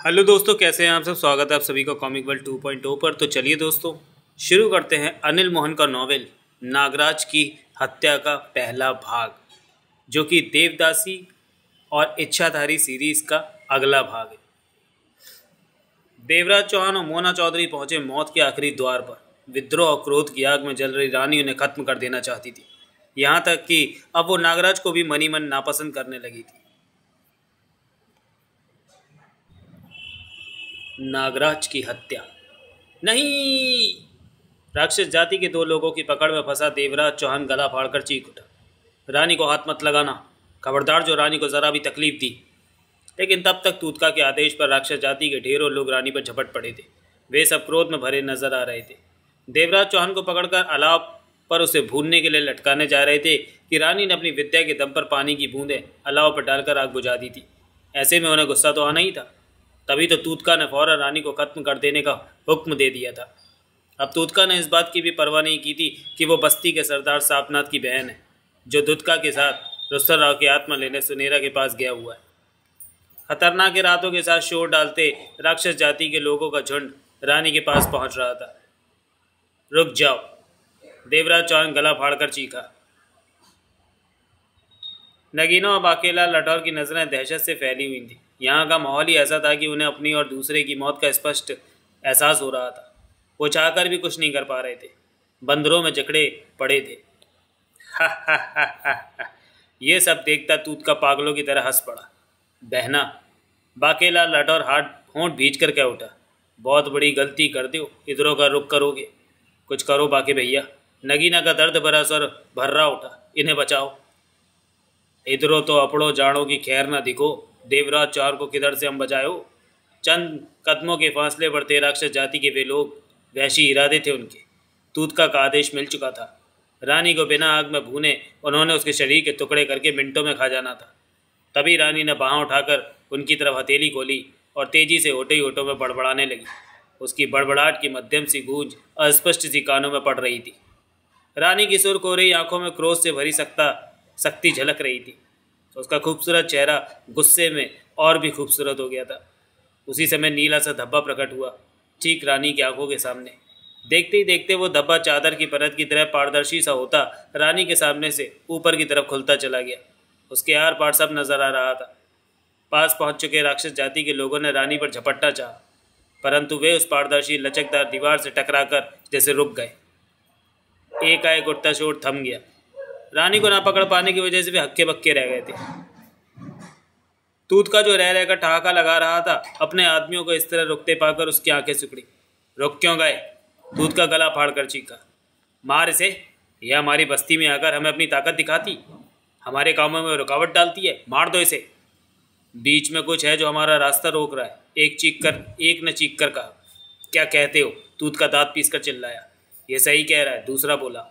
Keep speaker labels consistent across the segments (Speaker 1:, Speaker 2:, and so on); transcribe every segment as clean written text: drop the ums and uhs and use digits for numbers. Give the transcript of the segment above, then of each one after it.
Speaker 1: Hello दोस्तों, कैसे हैं आप सब। स्वागत है आप सभी का कॉमिक वर्ल्ड 2.0 पर। तो चलिए दोस्तों, शुरू करते हैं अनिल मोहन का नॉवेल नागराज की हत्या का पहला भाग, जो कि देवदासी और इच्छाधारी सीरीज का अगला भाग है। देवराज चौहान और मोना चौधरी पहुंचे मौत के आखिरी द्वार पर। विद्रोह और क्रोध की आग में जल रही रानी उन्हें खत्म कर देना चाहती थी, यहाँ तक कि अब वो नागराज को भी मनी मन नापसंद करने लगी थी। नागराज की हत्या नहीं। राक्षस जाति के दो लोगों की पकड़ में फंसा देवराज चौहान गला फाड़कर चीख उठा, रानी को हाथ मत लगाना, खबरदार जो रानी को जरा भी तकलीफ दी। लेकिन तब तक तूतका के आदेश पर राक्षस जाति के ढेरों लोग रानी पर झपट पड़े थे। वे सब क्रोध में भरे नजर आ रहे थे। देवराज चौहान को पकड़कर अलाव पर उसे भूनने के लिए लटकाने जा रहे थे कि रानी ने अपनी विद्या के दम पर पानी की बूंदें अलाव पर डालकर आग बुझा दी थी। ऐसे में उन्हें गुस्सा तो आना ही था। तभी तो तूतका ने फौरन रानी को खत्म कर देने का हुक्म दे दिया था। अब तूतका ने इस बात की भी परवाह नहीं की थी कि वो बस्ती के सरदार सापनाथ की बहन है, जो दुत्का के साथ रुस्तर राव की आत्मा लेने सुनेरा के पास गया हुआ है। खतरनाक रातों के साथ शोर डालते राक्षस जाति के लोगों का झुंड रानी के पास पहुंच रहा था। रुक जाओ, देवराज चौहान गला फाड़कर चीखा। नगीना और बाकेला लठौर की नजरें दहशत से फैली हुई थी। यहाँ का माहौल ही ऐसा था कि उन्हें अपनी और दूसरे की मौत का स्पष्ट एहसास हो रहा था। वो चाहकर भी कुछ नहीं कर पा रहे थे, बंदरों में जकड़े पड़े थे। हा हा हा हा हा। ये सब देखता तूतका पागलों की तरह हंस पड़ा। बहना, बाकेला लठौर होंठ भींच कर क्या उठा। बहुत बड़ी गलती कर दो, इधरों का रुख करोगे। कुछ करो बाके भैया। नगीना का दर्द भरा स्वर भर्रा उठा। इन्हें बचाओ। इधरों तो अपड़ो जाड़ों की खैर न दिखो। देवराज चौहान को किधर से हम बचाओ। चंद कदमों के फासले पर थे राक्षस जाति के वे लोग। वैशी इरादे थे उनके। तूतका का आदेश मिल चुका था। रानी को बिना आग में भूने उन्होंने उसके शरीर के टुकड़े करके मिनटों में खा जाना था। तभी रानी ने बाँह उठाकर उनकी तरफ हथेली खोली और तेजी से होटे ही होठों में बड़बड़ाने लगी। उसकी बड़बड़ाहट की मध्यम सी गूंज अस्पष्ट सी कानों में पड़ रही थी। रानी की सुर्ख हो रही आंखों में क्रोध से भरी सख्ती झलक रही थी। उसका खूबसूरत चेहरा गुस्से में और भी खूबसूरत हो गया था। उसी समय नीला सा धब्बा प्रकट हुआ ठीक रानी की आंखों के सामने। देखते ही देखते वो धब्बा चादर की परत की तरह पारदर्शी सा होता रानी के सामने से ऊपर की तरफ खुलता चला गया। उसके आर पार सब नजर आ रहा था। पास पहुंच चुके राक्षस जाति के लोगों ने रानी पर झपटना चाहा, परंतु वे उस पारदर्शी लचकदार दीवार से टकराकर जैसे रुक गए। एकाएक उठता शोर थम गया। रानी को ना पकड़ पाने की वजह से वे हक्के बक्के रह गए थे। तूतका जो रह रहकर ठहाका लगा रहा था, अपने आदमियों को इस तरह रुकते पाकर उसकी आंखें सिकुड़ी। रुक क्यों गए? तूतका गला फाड़कर चीखा। मार इसे। यह हमारी बस्ती में आकर हमें अपनी ताकत दिखाती, हमारे कामों में रुकावट डालती है। मार दो इसे। बीच में कुछ है जो हमारा रास्ता रोक रहा है। एक ने चीख कर कहा। क्या कहते हो? तूतका दांत पीस कर चिल्लाया। यह सही कह रहा है, दूसरा बोला।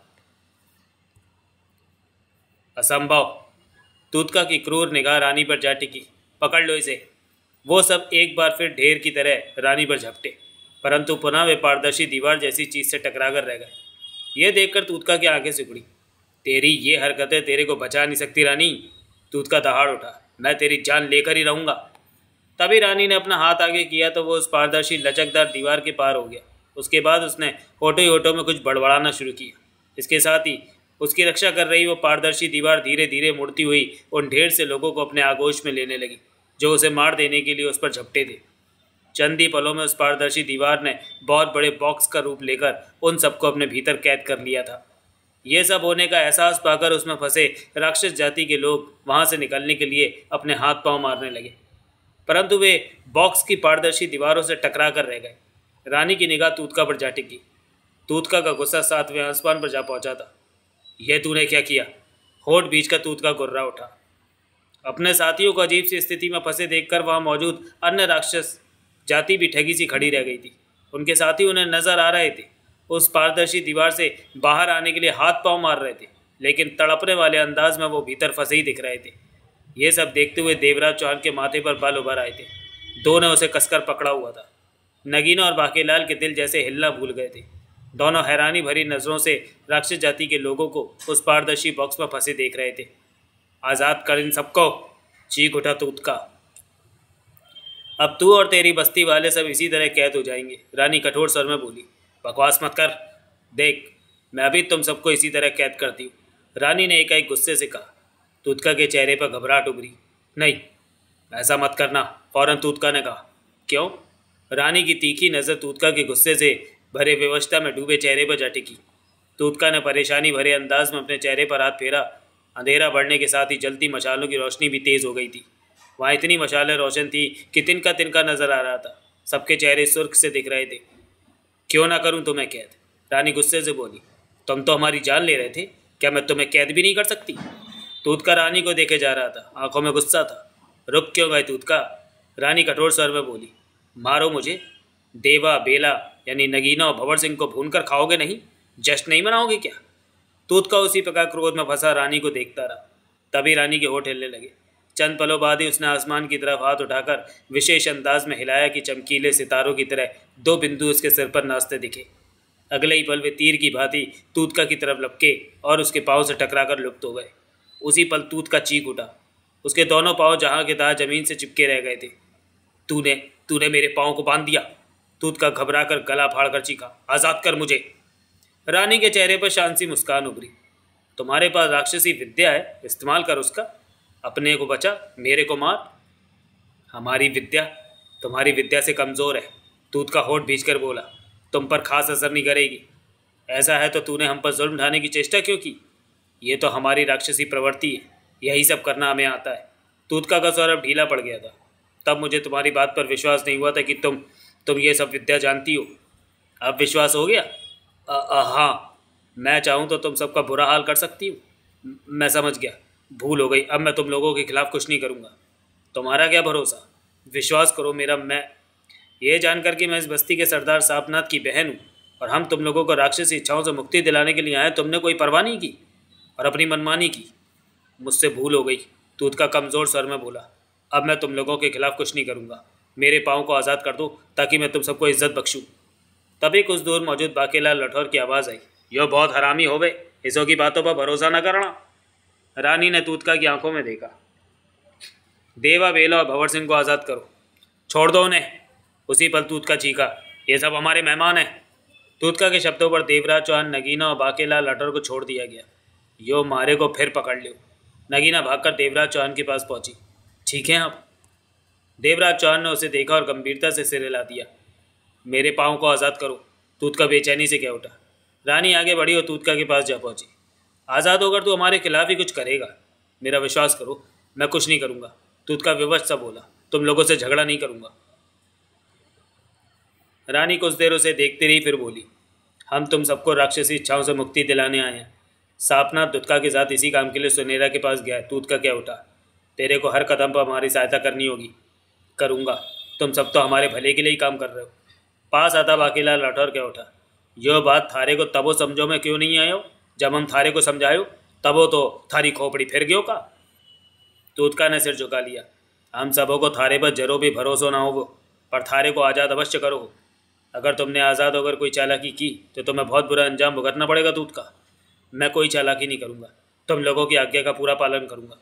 Speaker 1: असंभव। तूतका की क्रूर निगाह रानी पर जा टिकी। पकड़ लो इसे। वो सब एक बार फिर ढेर की तरह रानी पर झपटे, परंतु पुनः वे पारदर्शी दीवार जैसी चीज से टकराकर रह गए। यह देखकर तूतका की आंखें सिकुड़ी। तेरी ये हरकतें तेरे को बचा नहीं सकती रानी। तूतका दहाड़ उठा। मैं तेरी जान लेकर ही रहूंगा। तभी रानी ने अपना हाथ आगे किया तो वो उस पारदर्शी लचकदार दीवार के पार हो गया। उसके बाद उसने होठों होठों में कुछ बड़बड़ाना शुरू किया। इसके साथ ही उसकी रक्षा कर रही वो पारदर्शी दीवार धीरे धीरे मुड़ती हुई उन ढेर से लोगों को अपने आगोश में लेने लगी जो उसे मार देने के लिए उस पर झपटे थे। चंद ही पलों में उस पारदर्शी दीवार ने बहुत बड़े बॉक्स का रूप लेकर उन सबको अपने भीतर कैद कर लिया था। ये सब होने का एहसास पाकर उसमें फंसे राक्षस जाति के लोग वहाँ से निकलने के लिए अपने हाथ पांव मारने लगे, परंतु वे बॉक्स की पारदर्शी दीवारों से टकरा कर रह गए। रानी की निगाह तूतका पर जा टिकी। तूतका का गुस्सा 7वें आसमान पर जा पहुंचा था। यह तूने क्या किया? होठ बीच का तूतका गुर्रा उठा। अपने साथियों को अजीब सी स्थिति में फंसे देखकर वहां मौजूद अन्य राक्षस जाति भी ठगी सी खड़ी रह गई थी। उनके साथी उन्हें नजर आ रहे थे। उस पारदर्शी दीवार से बाहर आने के लिए हाथ पांव मार रहे थे, लेकिन तड़पने वाले अंदाज में वो भीतर फंसे ही दिख रहे थे। ये सब देखते हुए देवराज चौहान के माथे पर बाल उभर आए थे। दो ने उसे कसकर पकड़ा हुआ था। नगीना और बाकेलाल के दिल जैसे हिलना भूल गए थे। दोनों हैरानी भरी नज़रों से राक्षस जाति के लोगों को उस पारदर्शी बॉक्स में फंसे देख रहे थे। आज़ाद कर इन सबको, चीख उठा तूतका। अब तू और तेरी बस्ती वाले सब इसी तरह कैद हो जाएंगे, रानी कठोर स्वर में बोली। बकवास मत कर, देख मैं अभी तुम सबको इसी तरह कैद करती हूँ, रानी ने एकाएक गुस्से से कहा। तूतका के चेहरे पर घबराहट उभरी। नहीं, ऐसा मत करना, फौरन तूतका ने कहा। क्यों? रानी की तीखी नज़र तूतका के गुस्से से भरे विवशता में डूबे चेहरे पर जा टिकी। तूतका ने परेशानी भरे अंदाज में अपने चेहरे पर हाथ फेरा। अंधेरा बढ़ने के साथ ही जलती मशालों की रोशनी भी तेज़ हो गई थी। वहाँ इतनी मशालें रोशन थी कि तिनका तिनका नजर आ रहा था। सबके चेहरे सुर्ख से दिख रहे थे। क्यों ना करूं तुम्हें कैद, रानी गुस्से से बोली। तुम तो हमारी जान ले रहे थे, क्या मैं तुम्हें कैद भी नहीं कर सकती? तूतका रानी को देखे जा रहा था, आंखों में गुस्सा था। रुक क्यों गए तूतका, रानी कठोर स्वर में बोली। मारो मुझे, देवा बेला यानी नगीना और भंवर सिंह को भून कर खाओगे नहीं? जश्न नहीं मनाओगे क्या? तूतका उसी प्रकार क्रोध में फंसा रानी को देखता रहा। तभी रानी के होठ हिलने लगे। चंद पलों बाद ही उसने आसमान की तरफ हाथ उठाकर विशेष अंदाज में हिलाया कि चमकीले सितारों की तरह 2 बिंदु उसके सिर पर नाचते दिखे। अगले ही पल वे तीर की भांति तूतका की तरफ लपके और उसके पाँव से टकराकर लुप्त हो गए। उसी पल तूतका चीख उठा। उसके दोनों पाँव जहाँ के तहाँ जमीन से चिपके रह गए थे। तूने तूने मेरे पाँव को बांध दिया, तूतका घबरा कर गला फाड़कर चीखा। आज़ाद कर मुझे। रानी के चेहरे पर शांत सी मुस्कान उभरी। तुम्हारे पास राक्षसी विद्या है, इस्तेमाल कर उसका। अपने को बचा, मेरे को मार। हमारी विद्या तुम्हारी विद्या से कमज़ोर है, तूतका होठ भींचकर बोला। तुम पर खास असर नहीं करेगी। ऐसा है तो तूने हम पर जुल्म ढाने की चेष्टा क्यों की? ये तो हमारी राक्षसी प्रवृत्ति है, यही सब करना हमें आता है। तूतका का स्वर अब ढीला पड़ गया था। तब मुझे तुम्हारी बात पर विश्वास नहीं हुआ था कि तुम ये सब विद्या जानती हो। अब विश्वास हो गया? हाँ, मैं चाहूँ तो तुम सबका बुरा हाल कर सकती हूँ। मैं समझ गया, भूल हो गई। अब मैं तुम लोगों के खिलाफ कुछ नहीं करूँगा। तुम्हारा क्या भरोसा? विश्वास करो मेरा, मैं ये जानकर कि मैं इस बस्ती के सरदार सापनाथ की बहन हूँ और हम तुम लोगों को राक्षसी इच्छाओं से मुक्ति दिलाने के लिए आए, तुमने कोई परवाह नहीं की और अपनी मनमानी की। मुझसे भूल हो गई, तूतका कमज़ोर स्वर में बोला। अब मैं तुम लोगों के खिलाफ कुछ नहीं करूँगा। मेरे पाँव को आज़ाद कर दो ताकि मैं तुम सबको इज्जत बख्शूँ। तभी कुछ दूर मौजूद बाकेलाल लठौर की आवाज़ आई। यो बहुत हरामी होवे, इसों की बातों पर भरोसा न करना। रानी ने तूतका की आंखों में देखा। देवा बेला और भंवर सिंह को आज़ाद करो, छोड़ दो उन्हें। उसी पल तूतका चीखा। ये सब हमारे मेहमान हैं। तूतका के शब्दों पर देवराज चौहान, नगीना और बाकेलाल लठौर को छोड़ दिया गया। यो मारे को फिर पकड़ लो। नगीना भागकर देवराज चौहान के पास पहुंची। ठीक है आप? देवराज चौहान ने उसे देखा और गंभीरता से सिर हिला दिया। मेरे पाँव को आज़ाद करो, तूतका बेचैनी से कह उठा। रानी आगे बढ़ी और तूतका के पास जा पहुंची। आज़ाद होकर तू हमारे खिलाफ ही कुछ करेगा। मेरा विश्वास करो, मैं कुछ नहीं करूँगा, तूतका विवश सा बोला। तुम लोगों से झगड़ा नहीं करूँगा। रानी कुछ देर उसे देखती रही, फिर बोली। हम तुम सबको राक्षसी इच्छाओं से मुक्ति दिलाने आए हैं। सापनाथ तूतका के साथ इसी काम के लिए सुनेरा के पास गया है। तूतका क्या उठा। तेरे को हर कदम पर हमारी सहायता करनी होगी। करूँगा, तुम सब तो हमारे भले के लिए ही काम कर रहे हो। पास आता बाकेलाल लठौर क्या उठा। यो बात थारे को तबो समझो में क्यों नहीं आयो? जब हम थारे को समझायो तबो तो थारी खोपड़ी फिर गयो का। तूतका ने सिर झुका लिया। हम सबों को थारे पर जरो भी भरोसा ना हो, पर थारे को आज़ाद अवश्य करो। अगर तुमने आज़ाद होकर कोई चालाकी की तो तुम्हें बहुत बुरा अंजाम भुगतना पड़ेगा। तूतका, मैं कोई चालाकी नहीं करूँगा, तुम लोगों की आज्ञा का पूरा पालन करूँगा।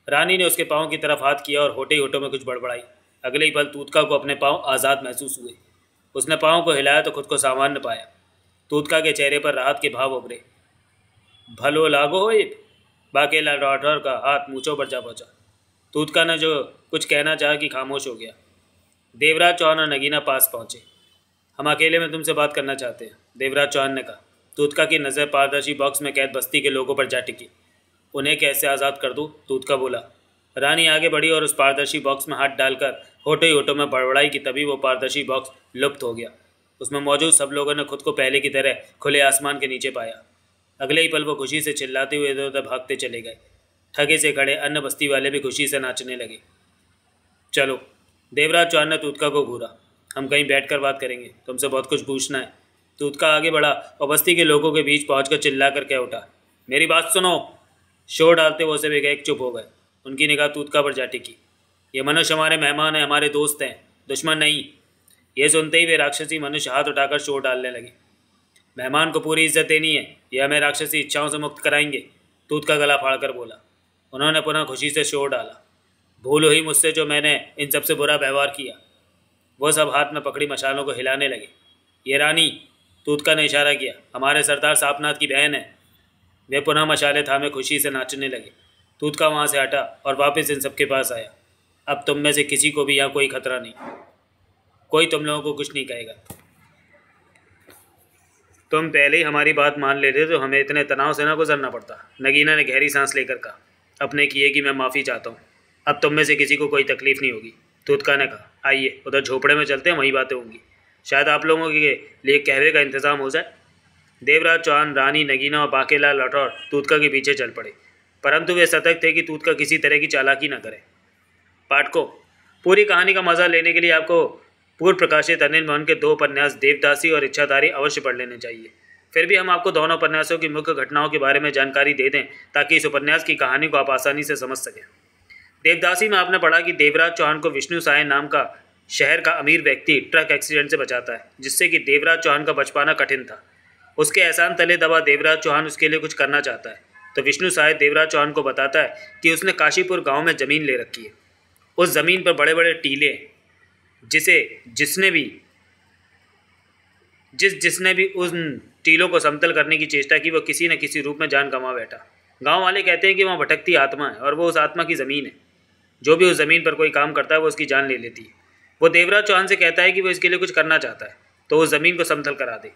Speaker 1: रानी ने उसके पाँव की तरफ हाथ किया और होठे होठों में कुछ बड़बड़ाई। अगले ही पल तूतका को अपने पाँव आज़ाद महसूस हुए। उसने पाँव को हिलाया तो खुद को सामान्य पाया। तूतका के चेहरे पर राहत के भाव उभरे। भलो लागो हो। बाकेलाल लठौर का हाथ मूँछों पर जा पहुँचा। तूतका ने जो कुछ कहना चाहा कि खामोश हो गया। देवराज चौहान और नगीना पास पहुँचे। हम अकेले में तुमसे बात करना चाहते हैं, देवराज चौहान ने कहा। तूतका की नज़र पारदर्शी बॉक्स में कैद बस्ती के लोगों पर जा टिकी। उन्हें कैसे आज़ाद कर दूँ? तूतका बोला। रानी आगे बढ़ी और उस पारदर्शी बॉक्स में हाथ डालकर होठों ही होठों में बड़बड़ाई कि तभी वो पारदर्शी बॉक्स लुप्त हो गया। उसमें मौजूद सब लोगों ने खुद को पहले की तरह खुले आसमान के नीचे पाया। अगले ही पल वो खुशी से चिल्लाते हुए इधर उधर भागते चले गए। ठगे से खड़े अन्य बस्ती वाले भी खुशी से नाचने लगे। चलो, देवराज चौहान ने तूतका को घूरा। हम कहीं बैठकर बात करेंगे, तुमसे बहुत कुछ पूछना है। तूतका आगे बढ़ा और बस्ती के लोगों के बीच पहुंचकर चिल्ला कर कह उठा। मेरी बात सुनो। शोर डालते वो सब एक चुप हो गए। उनकी निगाह तूतका पर जा टिकी। ये मनुष्य हमारे मेहमान हैं, हमारे दोस्त हैं, दुश्मन नहीं। ये सुनते ही वे राक्षसी मनुष्य हाथ उठाकर शोर डालने लगे। मेहमान को पूरी इज्जत देनी है, ये हमें राक्षसी इच्छाओं से मुक्त कराएंगे। तूतका गला फाड़कर बोला। उन्होंने पुनः खुशी से शोर डाला। भूल हुई मुझसे जो मैंने इन सबसे बुरा व्यवहार किया। वो सब हाथ में पकड़ी मशालों को हिलाने लगे। ये रानी, तूतका ने इशारा किया, हमारे सरदार सापनाथ की बहन है। वे पुनः मशाले थामे खुशी से नाचने लगे। तूतका वहाँ से हटा और वापस इन सबके पास आया। अब तुम में से किसी को भी यहाँ कोई खतरा नहीं, कोई तुम लोगों को कुछ नहीं कहेगा। तुम पहले ही हमारी बात मान लेते तो हमें इतने तनाव से ना गुजरना पड़ता। नगीना ने गहरी सांस लेकर कहा, अपने किए कि मैं माफ़ी चाहता हूँ। अब तुम में से किसी को कोई तकलीफ नहीं होगी। तूतका ने कहा, आइए उधर झोपड़े में चलते हैं, वहीं बातें होंगी। शायद आप लोगों के लिए कहवे का इंतज़ाम हो जाए। देवराज चौहान, रानी, नगीना और बाकेलाल राठौर तूतका के पीछे चल पड़े, परंतु वे सतर्क थे कि तूतका किसी तरह की चालाकी न करे। पाठकों, पूरी कहानी का मजा लेने के लिए आपको पूर्व प्रकाशित अनिल मोहन के 2 उपन्यास देवदासी और इच्छाधारी अवश्य पढ़ लेने चाहिए। फिर भी हम आपको दोनों उपन्यासों की मुख्य घटनाओं के बारे में जानकारी दे दें ताकि इस उपन्यास की कहानी को आप आसानी से समझ सकें। देवदासी में आपने पढ़ा कि देवराज चौहान को विष्णु साय नाम का शहर का अमीर व्यक्ति ट्रक एक्सीडेंट से बचाता है, जिससे कि देवराज चौहान का बच पाना कठिन था। उसके एहसान तले दबा देवराज चौहान उसके लिए कुछ करना चाहता है, तो विष्णु साय देवराज चौहान को बताता है कि उसने काशीपुर गांव में ज़मीन ले रखी है। उस ज़मीन पर बड़े बड़े टीले, जिसने भी उन टीलों को समतल करने की चेष्टा की, वो किसी न किसी रूप में जान गंवा बैठा। गांव वाले कहते हैं कि वहाँ भटकती आत्मा है और वो उस आत्मा की ज़मीन है। जो भी उस ज़मीन पर कोई काम करता है वो उसकी जान ले लेती है। वो देवराज चौहान से कहता है कि वो इसके लिए कुछ करना चाहता है तो उस ज़मीन को समतल करा दे।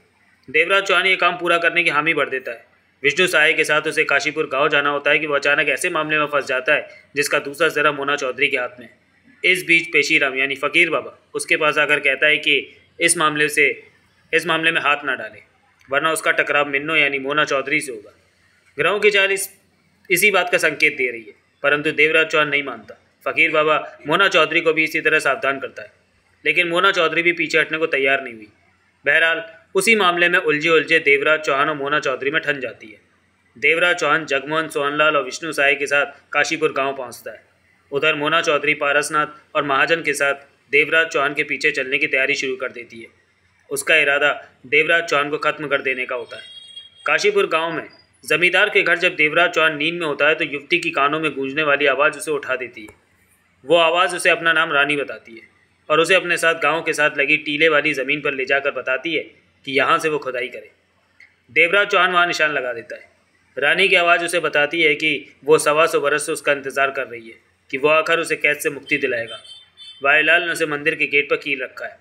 Speaker 1: देवराज चौहान ये काम पूरा करने की हामी भर देता है। विष्णु साय के साथ उसे काशीपुर गांव जाना होता है कि वो अचानक ऐसे मामले में फंस जाता है जिसका दूसरा सिरा मोना चौधरी के हाथ में है। इस बीच पेशीराम यानी फ़कीर बाबा उसके पास आकर कहता है कि इस मामले में हाथ ना डाले, वरना उसका टकराव मिन्नो यानी मोना चौधरी से होगा। ग्रहों की चाल इसी बात का संकेत दे रही है, परंतु देवराज चौहान नहीं मानता। फ़कीर बाबा मोना चौधरी को भी इसी तरह सावधान करता है, लेकिन मोना चौधरी भी पीछे हटने को तैयार नहीं हुई। बहरहाल उसी मामले में उलझे देवराज चौहान और मोना चौधरी में ठन जाती है। देवराज चौहान जगमोहन, सोहनलाल और विष्णु साय के साथ काशीपुर गांव पहुंचता है। उधर मोना चौधरी पारसनाथ और महाजन के साथ देवराज चौहान के पीछे चलने की तैयारी शुरू कर देती है। उसका इरादा देवराज चौहान को खत्म कर देने का होता है। काशीपुर गांव में जमींदार के घर जब देवराज चौहान नींद में होता है तो युवती की कानों में गूंजने वाली आवाज़ उसे उठा देती है। वो आवाज़ उसे अपना नाम रानी बताती है और उसे अपने साथ गांव के साथ लगी टीले वाली ज़मीन पर ले जाकर बताती है कि यहाँ से वो खुदाई करे। देवराज चौहान वहाँ निशान लगा देता है। रानी की आवाज़ उसे बताती है कि वो 125 बरस से उसका इंतज़ार कर रही है कि वो आकर उसे कैद से मुक्ति दिलाएगा। वायुलाल ने उसे मंदिर के गेट पर कील रखा है।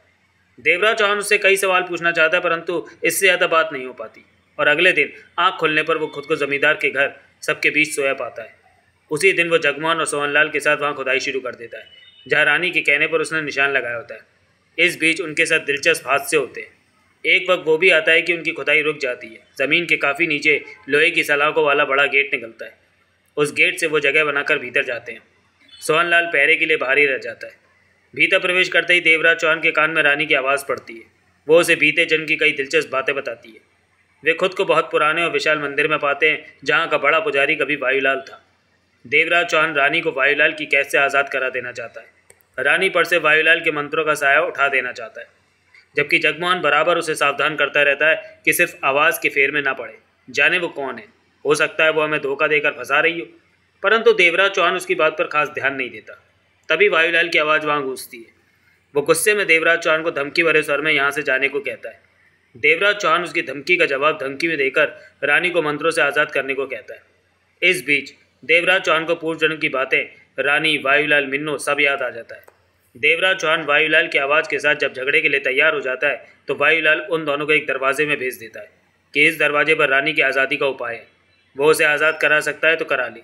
Speaker 1: देवराज चौहान उससे कई सवाल पूछना चाहता है, परंतु इससे ज़्यादा बात नहीं हो पाती और अगले दिन आँख खुलने पर वो खुद को ज़मींदार के घर सबके बीच सोया पाता है। उसी दिन वो जगमोहन और सोहनलाल के साथ वहाँ खुदाई शुरू कर देता है, जहाँ रानी के कहने पर उसने निशान लगाया होता है। इस बीच उनके साथ दिलचस्प हादसे होते हैं। एक वक्त वो भी आता है कि उनकी खुदाई रुक जाती है। ज़मीन के काफ़ी नीचे लोहे की सलाखों वाला बड़ा गेट निकलता है। उस गेट से वो जगह बनाकर भीतर जाते हैं। सोहनलाल पहरे के लिए बाहर ही रह जाता है। भीतर प्रवेश करते ही देवराज चौहान के कान में रानी की आवाज़ पड़ती है। वो उसे बीते जन्म की कई दिलचस्प बातें बताती है। वे खुद को बहुत पुराने और विशाल मंदिर में पाते हैं जहाँ का बड़ा पुजारी कभी वायुलाल था। देवराज चौहान रानी को वायुलाल की कैद से आज़ाद करा देना चाहता है। रानी पर से वायुलाल के मंत्रों का साया उठा देना चाहता है, जबकि जगमोहन बराबर उसे सावधान करता रहता है कि सिर्फ आवाज़ के फेर में ना पड़े। जाने वो कौन है, हो सकता है वो हमें धोखा देकर फंसा रही हो। परंतु देवराज चौहान उसकी बात पर खास ध्यान नहीं देता। तभी वायुलाल की आवाज़ वहाँ गूंजती है। वो गुस्से में देवराज चौहान को धमकी भरे स्वर में यहाँ से जाने को कहता है। देवराज चौहान उसकी धमकी का जवाब धमकी में देकर रानी को मंत्रों से आज़ाद करने को कहता है। इस बीच देवराज चौहान को पूर्व जन्म की बातें, रानी, वायुलाल, मिन्नो सब याद आ जाता है। देवराज चौहान वायुलाल की आवाज़ के साथ जब झगड़े के लिए तैयार हो जाता है तो वायुलाल उन दोनों को एक दरवाजे में भेज देता है कि इस दरवाजे पर रानी की आज़ादी का उपाय है, वो उसे आज़ाद करा सकता है तो करा ले।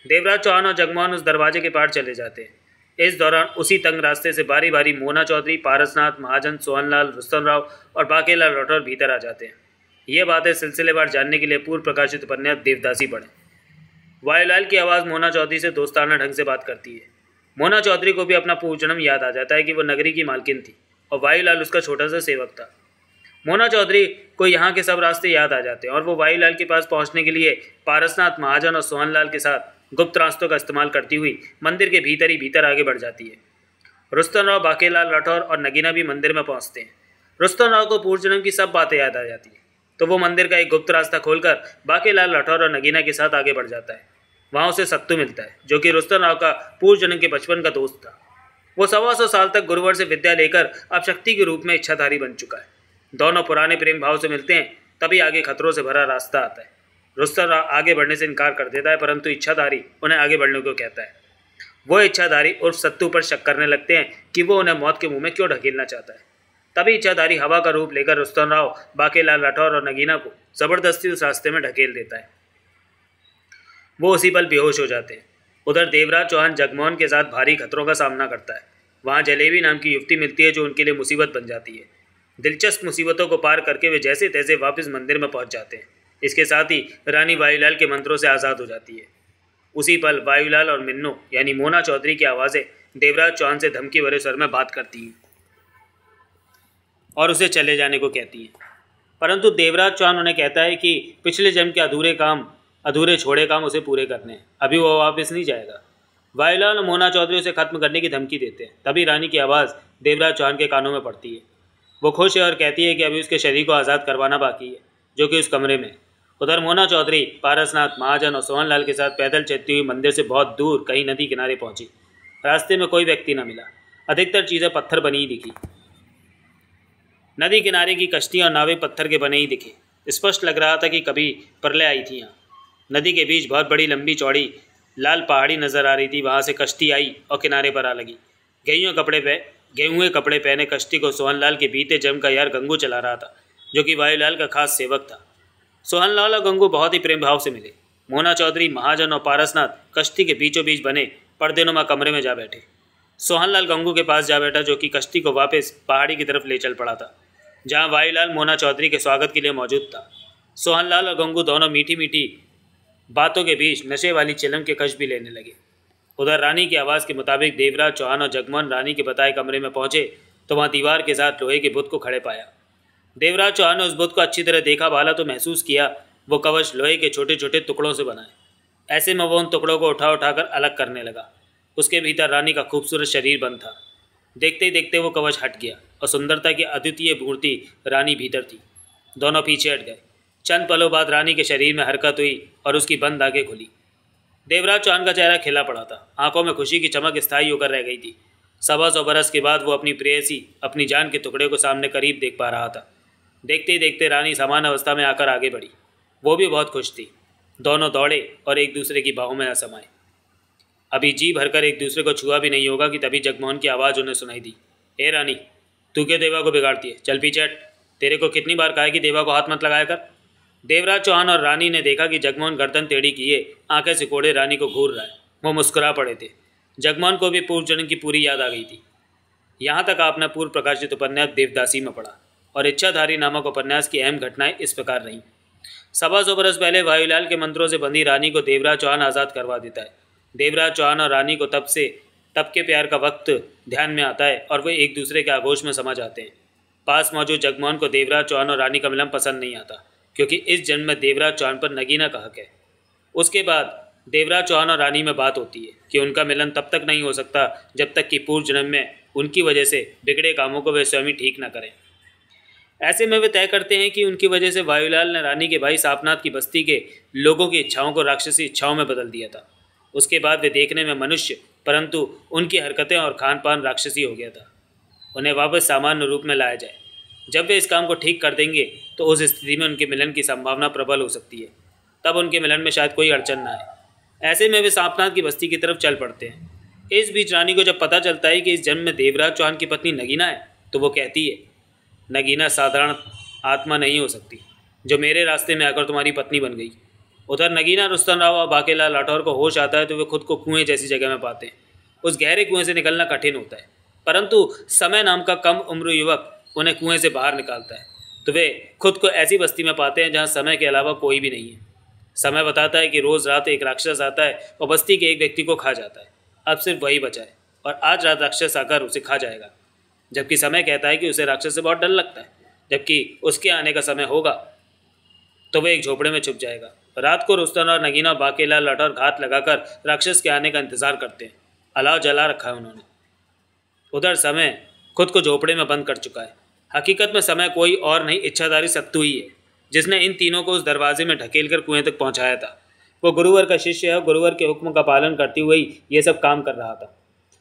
Speaker 1: देवराज चौहान और जगमोहन उस दरवाजे के पार चले जाते हैं। इस दौरान उसी तंग रास्ते से बारी बारी मोना चौधरी, पारसनाथ, महाजन, सोहनलाल, रुस्तम राव और बाकेलाल राठौर भीतर आ जाते हैं। ये बातें सिलसिलेवार जानने के लिए पूर्व प्रकाशित उपन्यास देवदासी पढ़ें। वायुलाल की आवाज़ मोना चौधरी से दोस्ताना ढंग से बात करती है। मोना चौधरी को भी अपना पूर्व जन्म याद आ जाता है कि वो नगरी की मालकिन थी और वायुलाल उसका छोटा सा सेवक था। मोना चौधरी को यहाँ के सब रास्ते याद आ जाते हैं और वो वायुलाल के पास पहुँचने के लिए पारसनाथ, महाजन और सोहनलाल के साथ गुप्त रास्तों का इस्तेमाल करती हुई मंदिर के भीतर ही भीतर आगे बढ़ जाती है। रुस्तम राव, बाकेलाल राठौर और नगीना भी मंदिर में पहुंचते हैं। रुस्तम राव को पूर्व जन्म की सब बातें याद आ जाती है, तो वो मंदिर का एक गुप्त रास्ता खोलकर बाकेलाल राठौर और नगीना के साथ आगे बढ़ जाता है। वहाँ उसे सत्तू मिलता है, जो कि रुस्तम राव का पूर्व जन्म के बचपन का दोस्त था। वो 125 साल तक गुरुवर से विद्या लेकर अब शक्ति के रूप में इच्छाधारी बन चुका है। दोनों पुराने प्रेम भाव से मिलते हैं, तभी आगे खतरों से भरा रास्ता आता है। रुस्तम आगे बढ़ने से इनकार कर देता है, परंतु इच्छाधारी उन्हें आगे बढ़ने को कहता है। वो इच्छाधारी उर्फ सत्तू पर शक करने लगते हैं कि वो उन्हें मौत के मुंह में क्यों ढकेलना चाहता है। तभी इच्छाधारी हवा का रूप लेकर रुस्तम राव, बाकेलाल राठौर और नगीना को जबरदस्ती उस रास्ते में ढकेल देता है। वो उसी पल बेहोश हो जाते हैं। उधर देवराज चौहान जगमोहन के साथ भारी खतरों का सामना करता है। वहाँ जलेबी नाम की युवती मिलती है जो उनके लिए मुसीबत बन जाती है। दिलचस्प मुसीबतों को पार करके वे जैसे तैसे वापस मंदिर में पहुँच जाते हैं। इसके साथ ही रानी वायुलाल के मंत्रों से आज़ाद हो जाती है। उसी पल वायुलाल और मिन्नो यानी मोना चौधरी की आवाज़ें देवराज चौहान से धमकी भरे स्वर में बात करती हैं और उसे चले जाने को कहती हैं। परंतु देवराज चौहान उन्हें कहता है कि पिछले जन्म के अधूरे छोड़े काम उसे पूरे करने हैं, अभी वो वापस नहीं जाएगा। वायुलाल और मोना चौधरी उसे खत्म करने की धमकी देते हैं। तभी रानी की आवाज़ देवराज चौहान के कानों में पड़ती है। वो खुश है और कहती है कि अभी उसके शरीर को आज़ाद करवाना बाकी है, जो कि उस कमरे में। उधर मोना चौधरी पारसनाथ, महाजन और सोहनलाल के साथ पैदल चलती हुई मंदिर से बहुत दूर कहीं नदी किनारे पहुंची। रास्ते में कोई व्यक्ति न मिला, अधिकतर चीज़ें पत्थर बनी ही दिखी। नदी किनारे की कश्तियाँ और नावें पत्थर के बने ही दिखे। स्पष्ट लग रहा था कि कभी प्रलय आई थी यहाँ। नदी के बीच बहुत बड़ी लंबी चौड़ी लाल पहाड़ी नजर आ रही थी। वहाँ से कश्ती आई और किनारे पर आ लगी। गेहूँ कपड़े पहने कश्ती को सोहनलाल के बीते जन्म का यार गंगू चला रहा था, जो कि वायुलाल का खास सेवक था। सोहनलाल और गंगू बहुत ही प्रेम भाव से मिले। मोना चौधरी, महाजन और पारसनाथ कश्ती के बीचों बीच बने पर्देनुमा कमरे में जा बैठे। सोहनलाल गंगू के पास जा बैठा, जो कि कश्ती को वापस पहाड़ी की तरफ ले चल पड़ा था, जहाँ वायुलाल मोना चौधरी के स्वागत के लिए मौजूद था। सोहनलाल और गंगू दोनों मीठी मीठी बातों के बीच नशे वाली चिलम के कश भी लेने लगे। उधर रानी की आवाज़ के मुताबिक देवराज चौहान और जगमोहन रानी के बताए कमरे में पहुंचे तो वहाँ दीवार के साथ लोहे के बुत को खड़े पाया। देवराज चौहान ने उस बुत को अच्छी तरह देखा भाला तो महसूस किया वो कवच लोहे के छोटे छोटे टुकड़ों से बना है। ऐसे में वो उन टुकड़ों को उठा उठाकर अलग करने लगा। उसके भीतर रानी का खूबसूरत शरीर बंद था। देखते ही देखते वो कवच हट गया और सुंदरता की अद्वितीय मूर्ति रानी भीतर थी। दोनों पीछे हट गए। चंद पलों बाद रानी के शरीर में हरकत हुई और उसकी बंद आंखें खुली। देवराज चौहान का चेहरा खिला पड़ा था। आंखों में खुशी की चमक स्थायी होकर रह गई थी। 125 बरस के बाद वो अपनी प्रेयसी, अपनी जान के टुकड़े को सामने करीब देख पा रहा था। देखते ही देखते रानी समान अवस्था में आकर आगे बढ़ी। वो भी बहुत खुश थी। दोनों दौड़े और एक दूसरे की बाहों में न समाए। अभी जी भरकर एक दूसरे को छुआ भी नहीं होगा कि तभी जगमोहन की आवाज़ उन्हें सुनाई दी। ए रानी, तू क्यों देवा को बिगाड़ती है? चल पीछे हट। तेरे को कितनी बार कहा है कि देवा को हाथ मत लगाया कर। देवराज चौहान और रानी ने देखा कि जगमोहन गर्दन टेढ़ी किए आंखें सिकोड़े रानी को घूर रहा है। वो मुस्कुरा पड़े थे। जगमोहन को भी पूर्व जन्म की पूरी याद आ गई थी। यहाँ तक आपने पूर्व प्रकाशित उपन्यास देवदासी में पढ़ा और इच्छाधारी नामक उपन्यास की अहम घटनाएं इस प्रकार रहीं। 125 बरस पहले वायुलाल के मंत्रों से बंधी रानी को देवराज चौहान आज़ाद करवा देता है। देवराज चौहान और रानी को तब के प्यार का वक्त ध्यान में आता है और वे एक दूसरे के आगोश में समा जाते हैं। पास मौजूद जगमोहन को देवराज चौहान और रानी का मिलन पसंद नहीं आता, क्योंकि इस जन्म में देवराज चौहान पर नगीना का हक है। उसके बाद देवराज चौहान और रानी में बात होती है कि उनका मिलन तब तक नहीं हो सकता जब तक कि पूर्व जन्म में उनकी वजह से बिगड़े कामों को वे स्वयं ही ठीक न करें। ऐसे में वे तय करते हैं कि उनकी वजह से वायुलाल ने रानी के भाई सापनाथ की बस्ती के लोगों की इच्छाओं को राक्षसी इच्छाओं में बदल दिया था। उसके बाद वे देखने में मनुष्य, परंतु उनकी हरकतें और खान पान राक्षसी हो गया था। उन्हें वापस सामान्य रूप में लाया जाए। जब वे इस काम को ठीक कर देंगे तो उस स्थिति में उनके मिलन की संभावना प्रबल हो सकती है। तब उनके मिलन में शायद कोई अड़चन ना आए। ऐसे में वे सापनाथ की बस्ती की तरफ चल पड़ते हैं। इस बीच रानी को जब पता चलता है कि इस जन्म में देवराज चौहान की पत्नी नगीना है, तो वो कहती है, नगीना साधारण आत्मा नहीं हो सकती जो मेरे रास्ते में आकर तुम्हारी पत्नी बन गई। उधर नगीना, रुस्तम राव और बाकेलाल राठौर को होश आता है तो वे खुद को कुएं जैसी जगह में पाते हैं। उस गहरे कुएं से निकलना कठिन होता है, परंतु समय नाम का कम उम्र युवक उन्हें कुएं से बाहर निकालता है। तो वे खुद को ऐसी बस्ती में पाते हैं जहाँ समय के अलावा कोई भी नहीं है। समय बताता है कि रोज़ रात एक राक्षस आता है और बस्ती के एक व्यक्ति को खा जाता है। अब सिर्फ वही बचा है और आज रात राक्षस आकर उसे खा जाएगा। जबकि समय कहता है कि उसे राक्षस से बहुत डर लगता है। जबकि उसके आने का समय होगा तो वह एक झोपड़े में छुप जाएगा। रात को रुस्तम और नगीना, बाकेलाल राठौर घात लगाकर राक्षस के आने का इंतजार करते हैं। अलाव जला रखा है उन्होंने। उधर समय खुद को झोपड़े में बंद कर चुका है। हकीकत में समय कोई और नहीं, इच्छाधारी सत्तू ही है, जिसने इन तीनों को उस दरवाजे में ढकेल कर कुएं तक पहुंचाया था। वो गुरुवर का शिष्य है और गुरुवर के हुक्म का पालन करते हुए ही ये सब काम कर रहा था।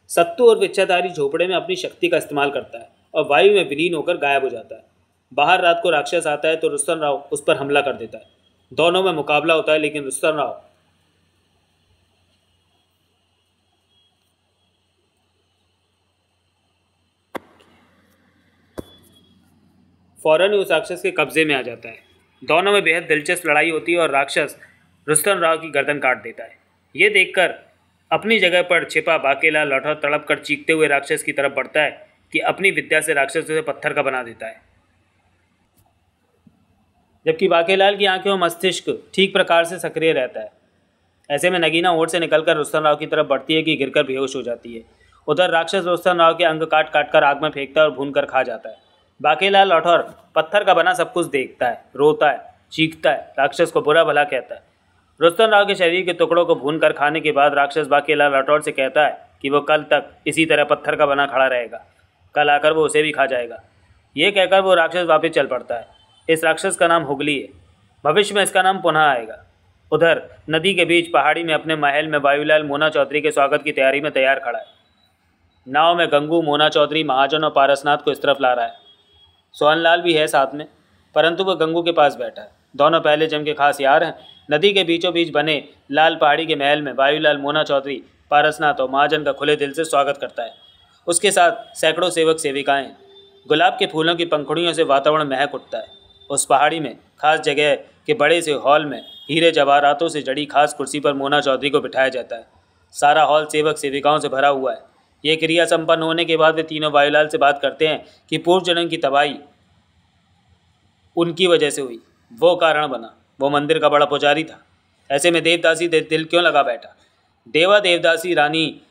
Speaker 1: सत्तू और विच्छाधारी झोपड़े में अपनी शक्ति का इस्तेमाल करता है और वायु में विलीन होकर गायब हो जाता है। बाहर रात को राक्षस आता है तो रुस्तम राव उस पर हमला कर देता है। दोनों में मुकाबला होता है, लेकिन रुस्तम राव फौरन ही उस राक्षस के कब्जे में आ जाता है। दोनों में बेहद दिलचस्प लड़ाई होती है और राक्षस रुस्तम राव की गर्दन काट देता है। ये देखकर अपनी जगह पर छिपा बाकेला लाठौर तड़प कर चीखते हुए राक्षस की तरफ बढ़ता है कि अपनी विद्या से राक्षस उसे पत्थर का बना देता है। जबकि बाकेलाल की आंखें और मस्तिष्क ठीक प्रकार से सक्रिय रहता है। ऐसे में नगीना ओट से निकलकर रुस्तम राव की तरफ बढ़ती है कि गिरकर बेहोश हो जाती है। उधर राक्षस रुस्तम राव के अंग काट काट कर आग में फेंकता है और भून कर खा जाता है। बाकेलाल लाठौर पत्थर का बना सब कुछ देखता है, रोता है, चीखता है, राक्षस को बुरा भला कहता है। रुस्तम राव के शरीर के टुकड़ों को भून कर खाने के बाद राक्षस बाकेलाल लाठौर से कहता है कि वो कल तक इसी तरह पत्थर का बना खड़ा रहेगा, कल आकर वो उसे भी खा जाएगा। ये कहकर वो राक्षस वापस चल पड़ता है। इस राक्षस का नाम हुगली है। भविष्य में इसका नाम पुनः आएगा। उधर नदी के बीच पहाड़ी में अपने महल में वायुलाल मोना चौधरी के स्वागत की तैयारी में तैयार खड़ा है। नाव में गंगू, मोना चौधरी, महाजन और पारसनाथ को इस तरफ ला रहा है। सोहनलाल भी है साथ में, परंतु वह गंगू के पास बैठा है। दोनों पहले जम के खास यार हैं। नदी के बीचों बीच बने लाल पहाड़ी के महल में वायुलाल मोना चौधरी, पारसनाथ और महाजन का खुले दिल से स्वागत करता है। उसके साथ सैकड़ों सेवक सेविकाएं हैं। गुलाब के फूलों की पंखुड़ियों से वातावरण महक उठता है। उस पहाड़ी में खास जगह के बड़े से हॉल में हीरे जवाहरातों से जड़ी खास कुर्सी पर मोना चौधरी को बिठाया जाता है। सारा हॉल सेवक सेविकाओं से भरा हुआ है। ये क्रिया संपन्न होने के बाद वे तीनों वायुलाल से बात करते हैं कि पूर्व जन्म की तबाही उनकी वजह से हुई, वो कारण बना। वो मंदिर का बड़ा पुजारी था। ऐसे में देवदासी दिल क्यों लगा बैठा। देवा देवदासी रानी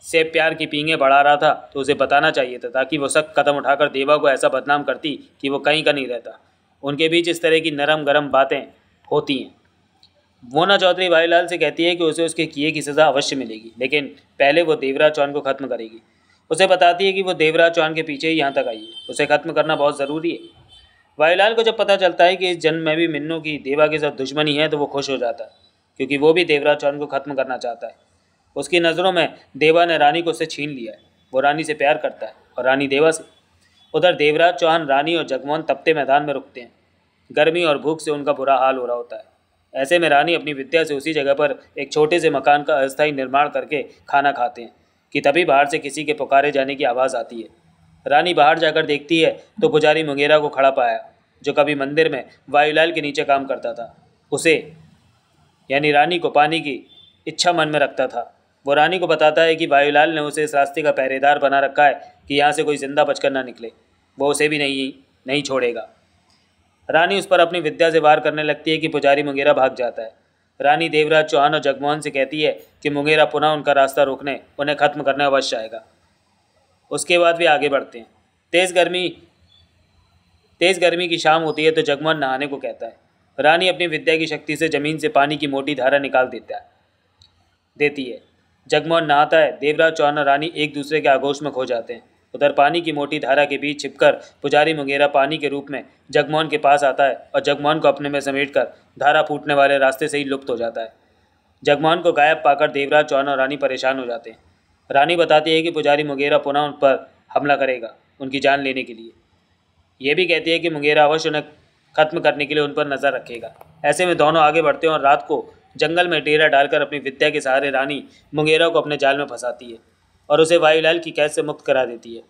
Speaker 1: से प्यार की पींगे बढ़ा रहा था तो उसे बताना चाहिए था, ताकि वो सख्त कदम उठाकर देवा को ऐसा बदनाम करती कि वो कहीं का नहीं रहता। उनके बीच इस तरह की नरम गरम बातें होती हैं। मोना चौधरी वायुलाल से कहती है कि उसे उसके किए की सज़ा अवश्य मिलेगी, लेकिन पहले वो देवराज चौहान को ख़त्म करेगी। उसे बताती है कि वो देवराज चौहान के पीछे ही यहाँ तक आई है, उसे ख़त्म करना बहुत ज़रूरी है। वायुलाल को जब पता चलता है कि इस जन्म में भी मिन्नू की देवा के साथ दुश्मनी है तो वो खुश हो जाता है, क्योंकि वो भी देवराज चौहान को ख़त्म करना चाहता है। उसकी नज़रों में देवा ने रानी को उससे छीन लिया है। वो रानी से प्यार करता है और रानी देवा से। उधर देवराज चौहान, रानी और जगमोहन तपते मैदान में रुकते हैं। गर्मी और भूख से उनका बुरा हाल हो रहा होता है। ऐसे में रानी अपनी विद्या से उसी जगह पर एक छोटे से मकान का अस्थायी निर्माण करके खाना खाते हैं कि तभी बाहर से किसी के पुकारे जाने की आवाज़ आती है। रानी बाहर जाकर देखती है तो पुजारी मुंगेरा को खड़ा पाया, जो कभी मंदिर में वायुलाल के नीचे काम करता था। उसे यानी रानी को पाने की इच्छा मन में रखता था। वो रानी को बताता है कि वायुलाल ने उसे इस रास्ते का पहरेदार बना रखा है कि यहाँ से कोई जिंदा बचकर ना निकले। वो उसे भी नहीं छोड़ेगा। रानी उस पर अपनी विद्या से वार करने लगती है कि पुजारी मुंगेरा भाग जाता है। रानी देवराज चौहान और जगमोहन से कहती है कि मुंगेरा पुनः उनका रास्ता रोकने, उन्हें खत्म करने अवश्य आएगा। उसके बाद वे आगे बढ़ते हैं। तेज़ गर्मी की शाम होती है तो जगमोहन नहाने को कहता है। रानी अपनी विद्या की शक्ति से ज़मीन से पानी की मोटी धारा निकाल देती है। जगमोहन नहाता है। देवराज चौहान और रानी एक दूसरे के आगोश में खो जाते हैं। उधर पानी की मोटी धारा के बीच छिपकर पुजारी मुंगेरा पानी के रूप में जगमोहन के पास आता है और जगमोहन को अपने में समेटकर धारा फूटने वाले रास्ते से ही लुप्त हो जाता है। जगमोहन को गायब पाकर देवराज चौहान और रानी परेशान हो जाते हैं। रानी बताती है कि पुजारी मुंगेरा पुनः उन पर हमला करेगा, उनकी जान लेने के लिए। ये भी कहती है कि मुंगेरा अवश्य उन्हें खत्म करने के लिए उन पर नज़र रखेगा। ऐसे में दोनों आगे बढ़ते हैं और रात को जंगल में डेरा डालकर अपनी विद्या के सहारे रानी मुंगेरा को अपने जाल में फंसाती है और उसे वायुलाल की कैद से मुक्त करा देती है।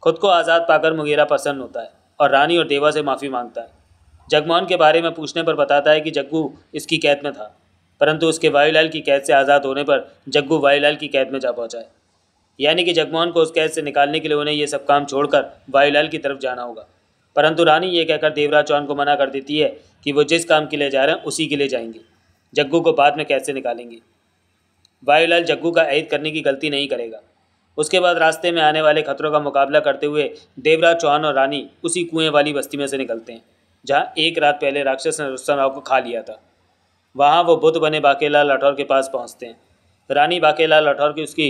Speaker 1: खुद को आज़ाद पाकर मुंगेरा प्रसन्न होता है और रानी और देवा से माफ़ी मांगता है। जगमोहन के बारे में पूछने पर बताता है कि जग्गू इसकी कैद में था, परंतु उसके वायुलाल की कैद से आज़ाद होने पर जग्गू वायुलाल की कैद में जा पहुँचा है। यानी कि जगमोहन को उस कैद से निकालने के लिए उन्हें ये सब काम छोड़कर वायुलाल की तरफ जाना होगा। परंतु रानी ये कहकर देवराज चौहान को मना कर देती है कि वो जिस काम के लिए जा रहे हैं उसी के लिए जाएंगे, जग्गू को बाद में कैद से निकालेंगे। वायुलाल जग्गू का ऐद करने की गलती नहीं करेगा। उसके बाद रास्ते में आने वाले खतरों का मुकाबला करते हुए देवराज चौहान और रानी उसी कुएं वाली बस्ती में से निकलते हैं जहाँ एक रात पहले राक्षस ने रुस्तम राव को खा लिया था। वहाँ वो बुद्ध बने बाकेलाल लाठौर के पास पहुँचते हैं। रानी बाकेलाल लाठौर की उसकी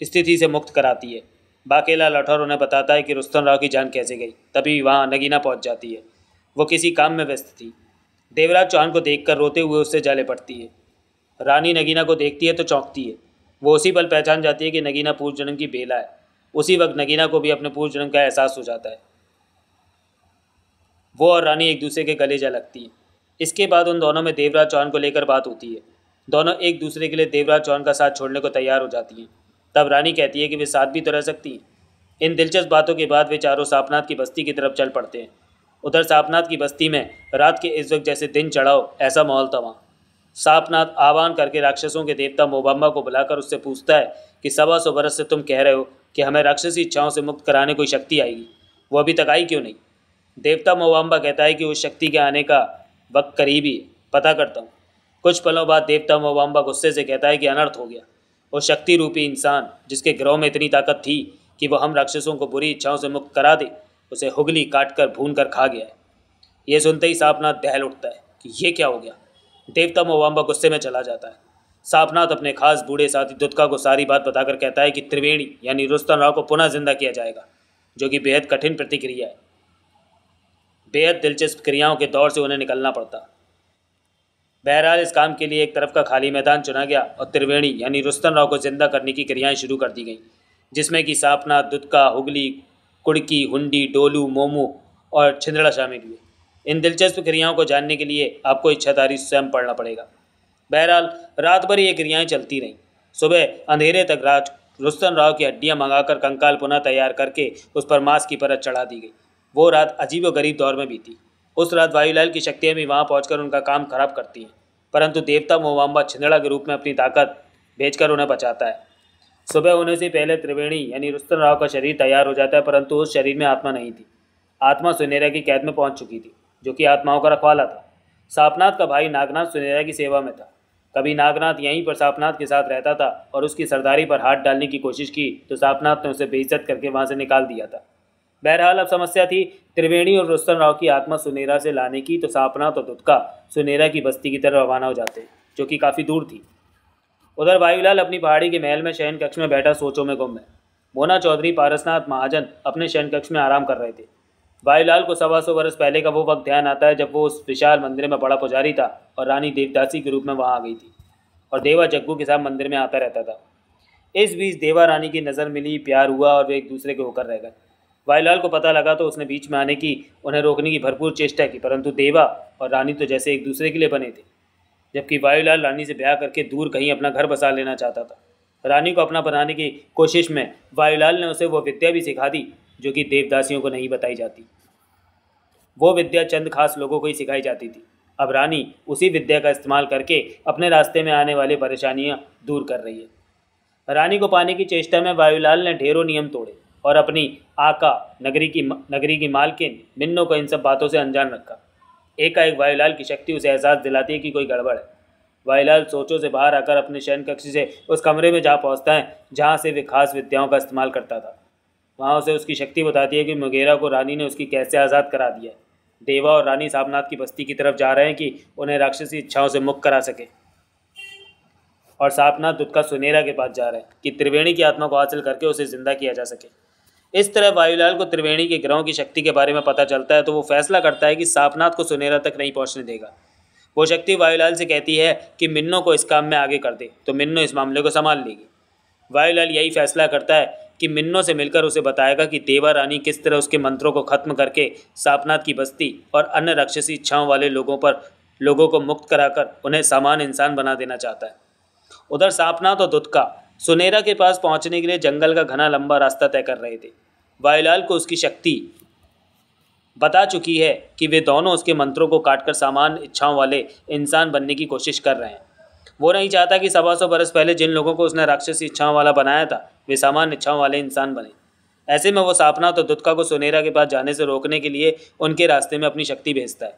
Speaker 1: स्थिति से मुक्त कराती है। बाकेलाल लाठौर उन्हें बताता है कि रुस्तम राव की जान कैसे गई। तभी वहाँ नगीना पहुँच जाती है। वो किसी काम में व्यस्त थी। देवराज चौहान को देखकर रोते हुए उससे जा लिपटती है। रानी नगीना को देखती है तो चौंकती है। वो उसी पल पहचान जाती है कि नगीना पूर्व जन्म की बेला है। उसी वक्त नगीना को भी अपने पूर्व जन्म का एहसास हो जाता है। वो और रानी एक दूसरे के गले जा लगती हैं। इसके बाद उन दोनों में देवराज चौहान को लेकर बात होती है। दोनों एक दूसरे के लिए देवराज चौहान का साथ छोड़ने को तैयार हो जाती हैं। तब रानी कहती है कि वे साथ भी तो रह सकती हैं। इन दिलचस्प बातों के बाद वे चारों सापनाथ की बस्ती की तरफ चल पड़ते हैं। उधर सापनाथ की बस्ती में रात के इस वक्त जैसे दिन चढ़ा हो ऐसा माहौल था वहाँ। सापनाथ आह्वान करके राक्षसों के देवता मोबाम्बा को बुलाकर उससे पूछता है कि 125 बरस से तुम कह रहे हो कि हमें राक्षसी इच्छाओं से मुक्त कराने कोई शक्ति आएगी, वो अभी तक आई क्यों नहीं। देवता मोबाम्बा कहता है कि उस शक्ति के आने का वक्त करीब ही है, पता करता हूँ। कुछ पलों बाद देवता मोबाम्बा गुस्से से कहता है कि अनर्थ हो गया। वो शक्ति रूपी इंसान जिसके ग्रह में इतनी ताकत थी कि वह हम राक्षसों को बुरी इच्छाओं से मुक्त करा दे, उसे हुगली काट कर भून कर खा गया है। ये सुनते ही सापनाथ दहल उठता है कि ये क्या हो गया। देवता मोबाम्बा गुस्से में चला जाता है। सापनाथ अपने खास बूढ़े साथी दुत्का को सारी बात बताकर कहता है कि त्रिवेणी यानी रुस्तम राव को पुनः जिंदा किया जाएगा, जो कि बेहद कठिन प्रतिक्रिया है। बेहद दिलचस्प क्रियाओं के दौर से उन्हें निकलना पड़ता। बहरहाल इस काम के लिए एक तरफ का खाली मैदान चुना गया और त्रिवेणी यानी रुस्तम राव को जिंदा करने की क्रियाएं शुरू कर दी गईं, जिसमें कि सापनाथ, दुत्का, हुगली, कुड़की, हुंडी, डोलू, मोमू और छिंदड़ा शामिल हुए। इन दिलचस्प क्रियाओं को जानने के लिए आपको इच्छाधारी स्वयं पढ़ना पड़ेगा। बहरहाल रात भर ये क्रियाएं चलती रहीं। सुबह अंधेरे तक रुस्तम राव की हड्डियां मंगाकर कंकाल पुनः तैयार करके उस पर मांस की परत चढ़ा दी गई। वो रात अजीब व गरीब दौर में बीती। उस रात वायुलाल की शक्तियां भी वहां पहुंचकर उनका काम खराब करती हैं, परंतु देवता मोवाम्बा छिंदड़ा के रूप में अपनी ताकत भेजकर उन्हें बचाता है। सुबह होने से पहले त्रिवेणी यानी रुस्तम राव का शरीर तैयार हो जाता है, परंतु उस शरीर में आत्मा नहीं थी। आत्मा सुनेरा की कैद में पहुंच चुकी थी, जो कि आत्माओं का रखवाला था। सापनाथ का भाई नागनाथ सुनेरा की सेवा में था। कभी नागनाथ यहीं पर सापनाथ के साथ रहता था और उसकी सरदारी पर हाथ डालने की कोशिश की तो सापनाथ ने उसे बेइज्जत करके वहां से निकाल दिया था। बहरहाल अब समस्या थी त्रिवेणी और रुस्तम राव की आत्मा सुनेरा से लाने की, तो सापनाथ और दुत्का सुनेरा की बस्ती की तरफ रवाना हो जाते, जो कि काफ़ी दूर थी। उधर वायुलाल अपनी पहाड़ी के महल में शयन कक्ष में बैठा सोचों में गुम है। मोना चौधरी, पारसनाथ महाजन अपने शयन कक्ष में आराम कर रहे थे। वायुलाल को 125 वर्ष पहले का वो वक्त ध्यान आता है जब वो उस विशाल मंदिर में बड़ा पुजारी था और रानी देवदासी के रूप में वहाँ आ गई थी और देवा जग्गू के साथ मंदिर में आता रहता था। इस बीच देवा रानी की नज़र मिली, प्यार हुआ और वे एक दूसरे के होकर रह गए। वायुलाल को पता लगा तो उसने बीच में आने की, उन्हें रोकने की भरपूर चेष्टा की, परंतु देवा और रानी तो जैसे एक दूसरे के लिए बने थे। जबकि वायुलाल रानी से ब्याह करके दूर कहीं अपना घर बसा लेना चाहता था। रानी को अपना बनाने की कोशिश में वायुलाल ने उसे वो विद्या भी सिखा दी जो कि देवदासियों को नहीं बताई जाती। वो विद्या चंद खास लोगों को ही सिखाई जाती थी। अब रानी उसी विद्या का इस्तेमाल करके अपने रास्ते में आने वाली परेशानियां दूर कर रही है। रानी को पाने की चेष्टा में वायुलाल ने ढेरों नियम तोड़े और अपनी आका नगरी की मालकिन मिन्नो को इन सब बातों से अनजान रखा। एकाएक वायुलाल की शक्ति उसे एहसास दिलाती है कि कोई गड़बड़ है। वायुलाल सोचों से बाहर आकर अपने शयन कक्ष से उस कमरे में जा पहुंचता है जहां से वे खास विद्याओं का इस्तेमाल करता था। वहां उसे उसकी शक्ति बताती है कि मुगेरा को रानी ने उसकी कैसे आज़ाद करा दिया है। देवा और रानी सापनाथ की बस्ती की तरफ जा रहे हैं कि उन्हें राक्षसी इच्छाओं से मुक्त करा सके, और सापनाथ दुत्का सुनेरा के पास जा रहे हैं कि त्रिवेणी की आत्मा को हासिल करके उसे जिंदा किया जा सके। इस तरह वायुलाल को त्रिवेणी के ग्रहों की शक्ति के बारे में पता चलता है तो वो फैसला करता है कि सापनाथ को सुनेरा तक नहीं पहुंचने देगा। वो शक्ति वायुलाल से कहती है कि मिन्नो को इस काम में आगे कर दे तो मिन्नो इस मामले को संभाल लेगी। वायुलाल यही फैसला करता है कि मिन्नो से मिलकर उसे बताएगा कि देवा रानी किस तरह उसके मंत्रों को खत्म करके सापनाथ की बस्ती और अन्य राक्षसी इच्छाओं वाले लोगों को मुक्त कराकर उन्हें सामान्य इंसान बना देना चाहता है। उधर सापनाथ और दुत्का सुनेरा के पास पहुंचने के लिए जंगल का घना लंबा रास्ता तय कर रहे थे। वायुलाल को उसकी शक्ति बता चुकी है कि वे दोनों उसके मंत्रों को काटकर सामान्य इच्छाओं वाले इंसान बनने की कोशिश कर रहे हैं। वो नहीं चाहता कि 125 बरस पहले जिन लोगों को उसने राक्षसी इच्छाओं वाला बनाया था वे सामान्य इच्छाओं वाले इंसान बने। ऐसे में वो सापनाथ और दुत्का को सुनेरा के पास जाने से रोकने के लिए उनके रास्ते में अपनी शक्ति भेजता है।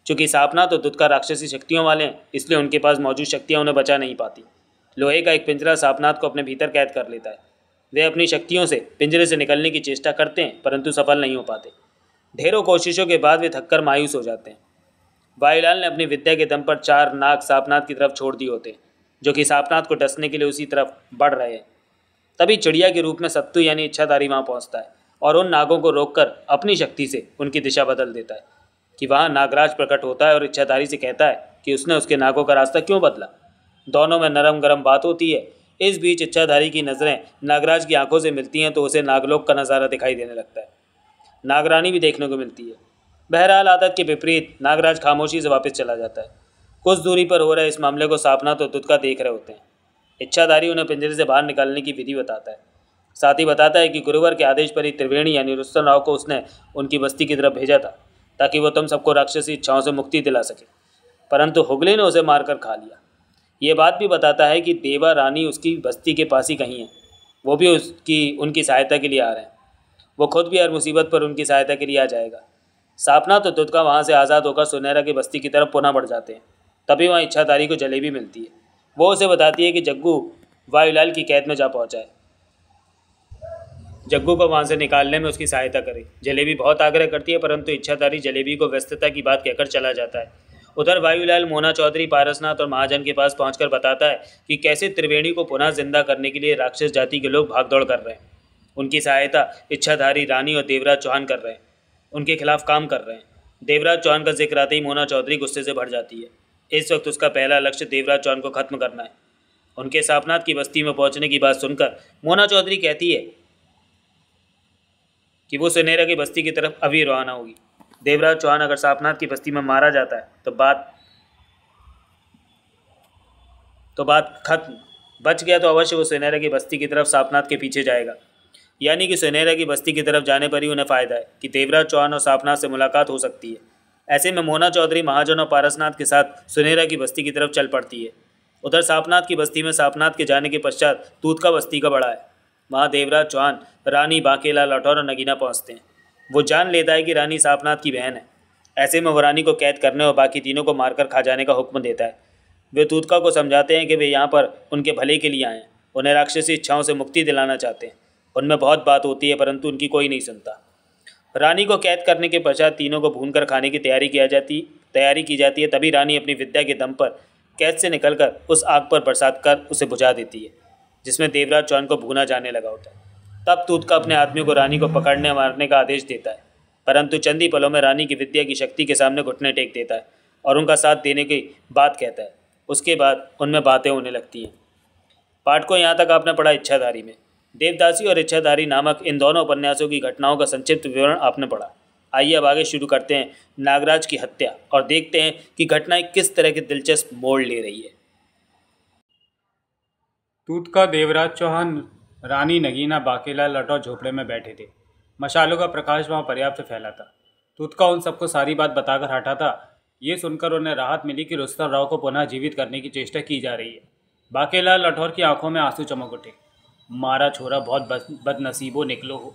Speaker 1: चूँकि सापनाथ और दुत्का राक्षसी शक्तियों वाले हैं इसलिए उनके पास मौजूद शक्तियाँ उन्हें बचा नहीं पाती। लोहे का एक पिंजरा सापनाथ को अपने भीतर कैद कर लेता है। वे अपनी शक्तियों से पिंजरे से निकलने की चेष्टा करते हैं परंतु सफल नहीं हो पाते। ढेरों कोशिशों के बाद वे थककर मायूस हो जाते हैं। वायुलाल ने अपनी विद्या के दम पर 4 नाग सापनाथ की तरफ छोड़ दिए होते हैं जो कि सापनाथ को डसने के लिए उसी तरफ बढ़ रहे हैं। तभी चिड़िया के रूप में सत्तू यानी इच्छाधारी वहाँ पहुँचता है और उन नागों को रोककर अपनी शक्ति से उनकी दिशा बदल देता है कि वहाँ नागराज प्रकट होता है और इच्छाधारी से कहता है कि उसने उसके नागों का रास्ता क्यों बदला। दोनों में नरम गरम बात होती है। इस बीच इच्छाधारी की नज़रें नागराज की आंखों से मिलती हैं तो उसे नागलोक का नज़ारा दिखाई देने लगता है। नागरानी भी देखने को मिलती है। बहरहाल आदत के विपरीत नागराज खामोशी से वापस चला जाता है। कुछ दूरी पर हो रहे इस मामले को सापनाथ और तुतका देख रहे होते हैं। इच्छाधारी उन्हें पिंजरे से बाहर निकालने की विधि बताता है। साथ ही बताता है कि गुरुवर के आदेश पर ही त्रिवेणी यानी रुस्तम राव को उसने उनकी बस्ती की तरफ भेजा था ताकि वो तुम सबको राक्षसी इच्छाओं से मुक्ति दिला सके, परंतु हुगली ने उसे मारकर खा लिया। ये बात भी बताता है कि देवा रानी उसकी बस्ती के पास ही कहीं है, वो भी उनकी सहायता के लिए आ रहे हैं। वो खुद भी हर मुसीबत पर उनकी सहायता के लिए आ जाएगा। सापना तो तुतका वहाँ से आज़ाद होकर सुनहरा की बस्ती की तरफ पुनः बढ़ जाते हैं। तभी वहाँ इच्छाधारी को जलेबी मिलती है। वो उसे बताती है कि जग्गू वायुलाल की कैद में जा पहुँचा है, जग्गू को वहाँ से निकालने में उसकी सहायता करे। जलेबी बहुत आग्रह करती है परंतु इच्छाधारी जलेबी को व्यस्तता की बात कहकर चला जाता है। उधर वायुलाल मोना चौधरी, पारसनाथ और महाजन के पास पहुंचकर बताता है कि कैसे त्रिवेणी को पुनः जिंदा करने के लिए राक्षस जाति के लोग भागदौड़ कर रहे हैं। उनकी सहायता इच्छाधारी, रानी और देवराज चौहान कर रहे हैं, उनके खिलाफ काम कर रहे हैं। देवराज चौहान का जिक्र आते ही मोना चौधरी गुस्से से भर जाती है। इस वक्त उसका पहला लक्ष्य देवराज चौहान को खत्म करना है। उनके सापनाथ की बस्ती में पहुंचने की बात सुनकर मोना चौधरी कहती है कि वो सुनहरा की बस्ती की तरफ अभी रवाना होगी। देवराज चौहान अगर सापनाथ की बस्ती में मारा जाता है तो बात खत्म। बच गया तो अवश्य वो सुनहरा की बस्ती की तरफ सापनाथ के पीछे जाएगा। यानी कि सुनहरा की बस्ती की तरफ जाने पर ही उन्हें फ़ायदा है कि देवराज चौहान और सापनाथ से मुलाकात हो सकती है। ऐसे में मोना चौधरी, महाजन और पारसनाथ के साथ सुनहरा की बस्ती की तरफ चल पड़ती है। उधर सापनाथ की बस्ती में सापनाथ के जाने के पश्चात तूतका बस्ती का बड़ा है। वहाँ देवराज चौहान, रानी, बाकेला, लठौर और नगीना पहुँचते हैं। वो जान लेता है कि रानी सापनाथ की बहन है। ऐसे में वो रानी को कैद करने और बाकी तीनों को मारकर खा जाने का हुक्म देता है। वे तूतका को समझाते हैं कि वे यहाँ पर उनके भले के लिए आए हैं, उन्हें राक्षसी इच्छाओं से मुक्ति दिलाना चाहते हैं। उनमें बहुत बात होती है परंतु उनकी कोई नहीं सुनता। रानी को कैद करने के पश्चात तीनों को भूनकर खाने की तैयारी की जाती है। तभी रानी अपनी विद्या के दम पर कैद से निकलकर उस आग पर बरसात कर उसे बुझा देती है जिसमें देवराज चौहान को भूना जाने लगा होता है। तब तूतका अपने आदमियों को रानी को पकड़ने मारने का आदेश देता है, परंतु चंद ही पलों में रानी की विद्या की शक्ति के सामने घुटने टेक देता है और उनका साथ देने की बात कहता है। उसके बाद उनमें बातें होने लगती हैं। पाठ को यहाँ तक आपने पढ़ा इच्छाधारी में। देवदासी और इच्छाधारी नामक इन दोनों उपन्यासों की घटनाओं का संक्षिप्त विवरण आपने पढ़ा। आइए अब आगे शुरू करते हैं नागराज की हत्या और देखते हैं कि घटनाएं किस तरह के दिलचस्प मोड़ ले रही है।
Speaker 2: तूतका, देवराज चौहान, रानी, नगीना, बाकेला, लठौर झोपड़े में बैठे थे। मशालों का प्रकाश वहाँ पर्याप्त फैला था। तूतका उन सबको सारी बात बताकर हटा था। ये सुनकर उन्हें राहत मिली कि रुस्तम राव को पुनः जीवित करने की चेष्टा की जा रही है। बाकेला, लठौर की आंखों में आंसू चमक उठे। मारा छोरा बहुत बदनसीबो निकलो हो।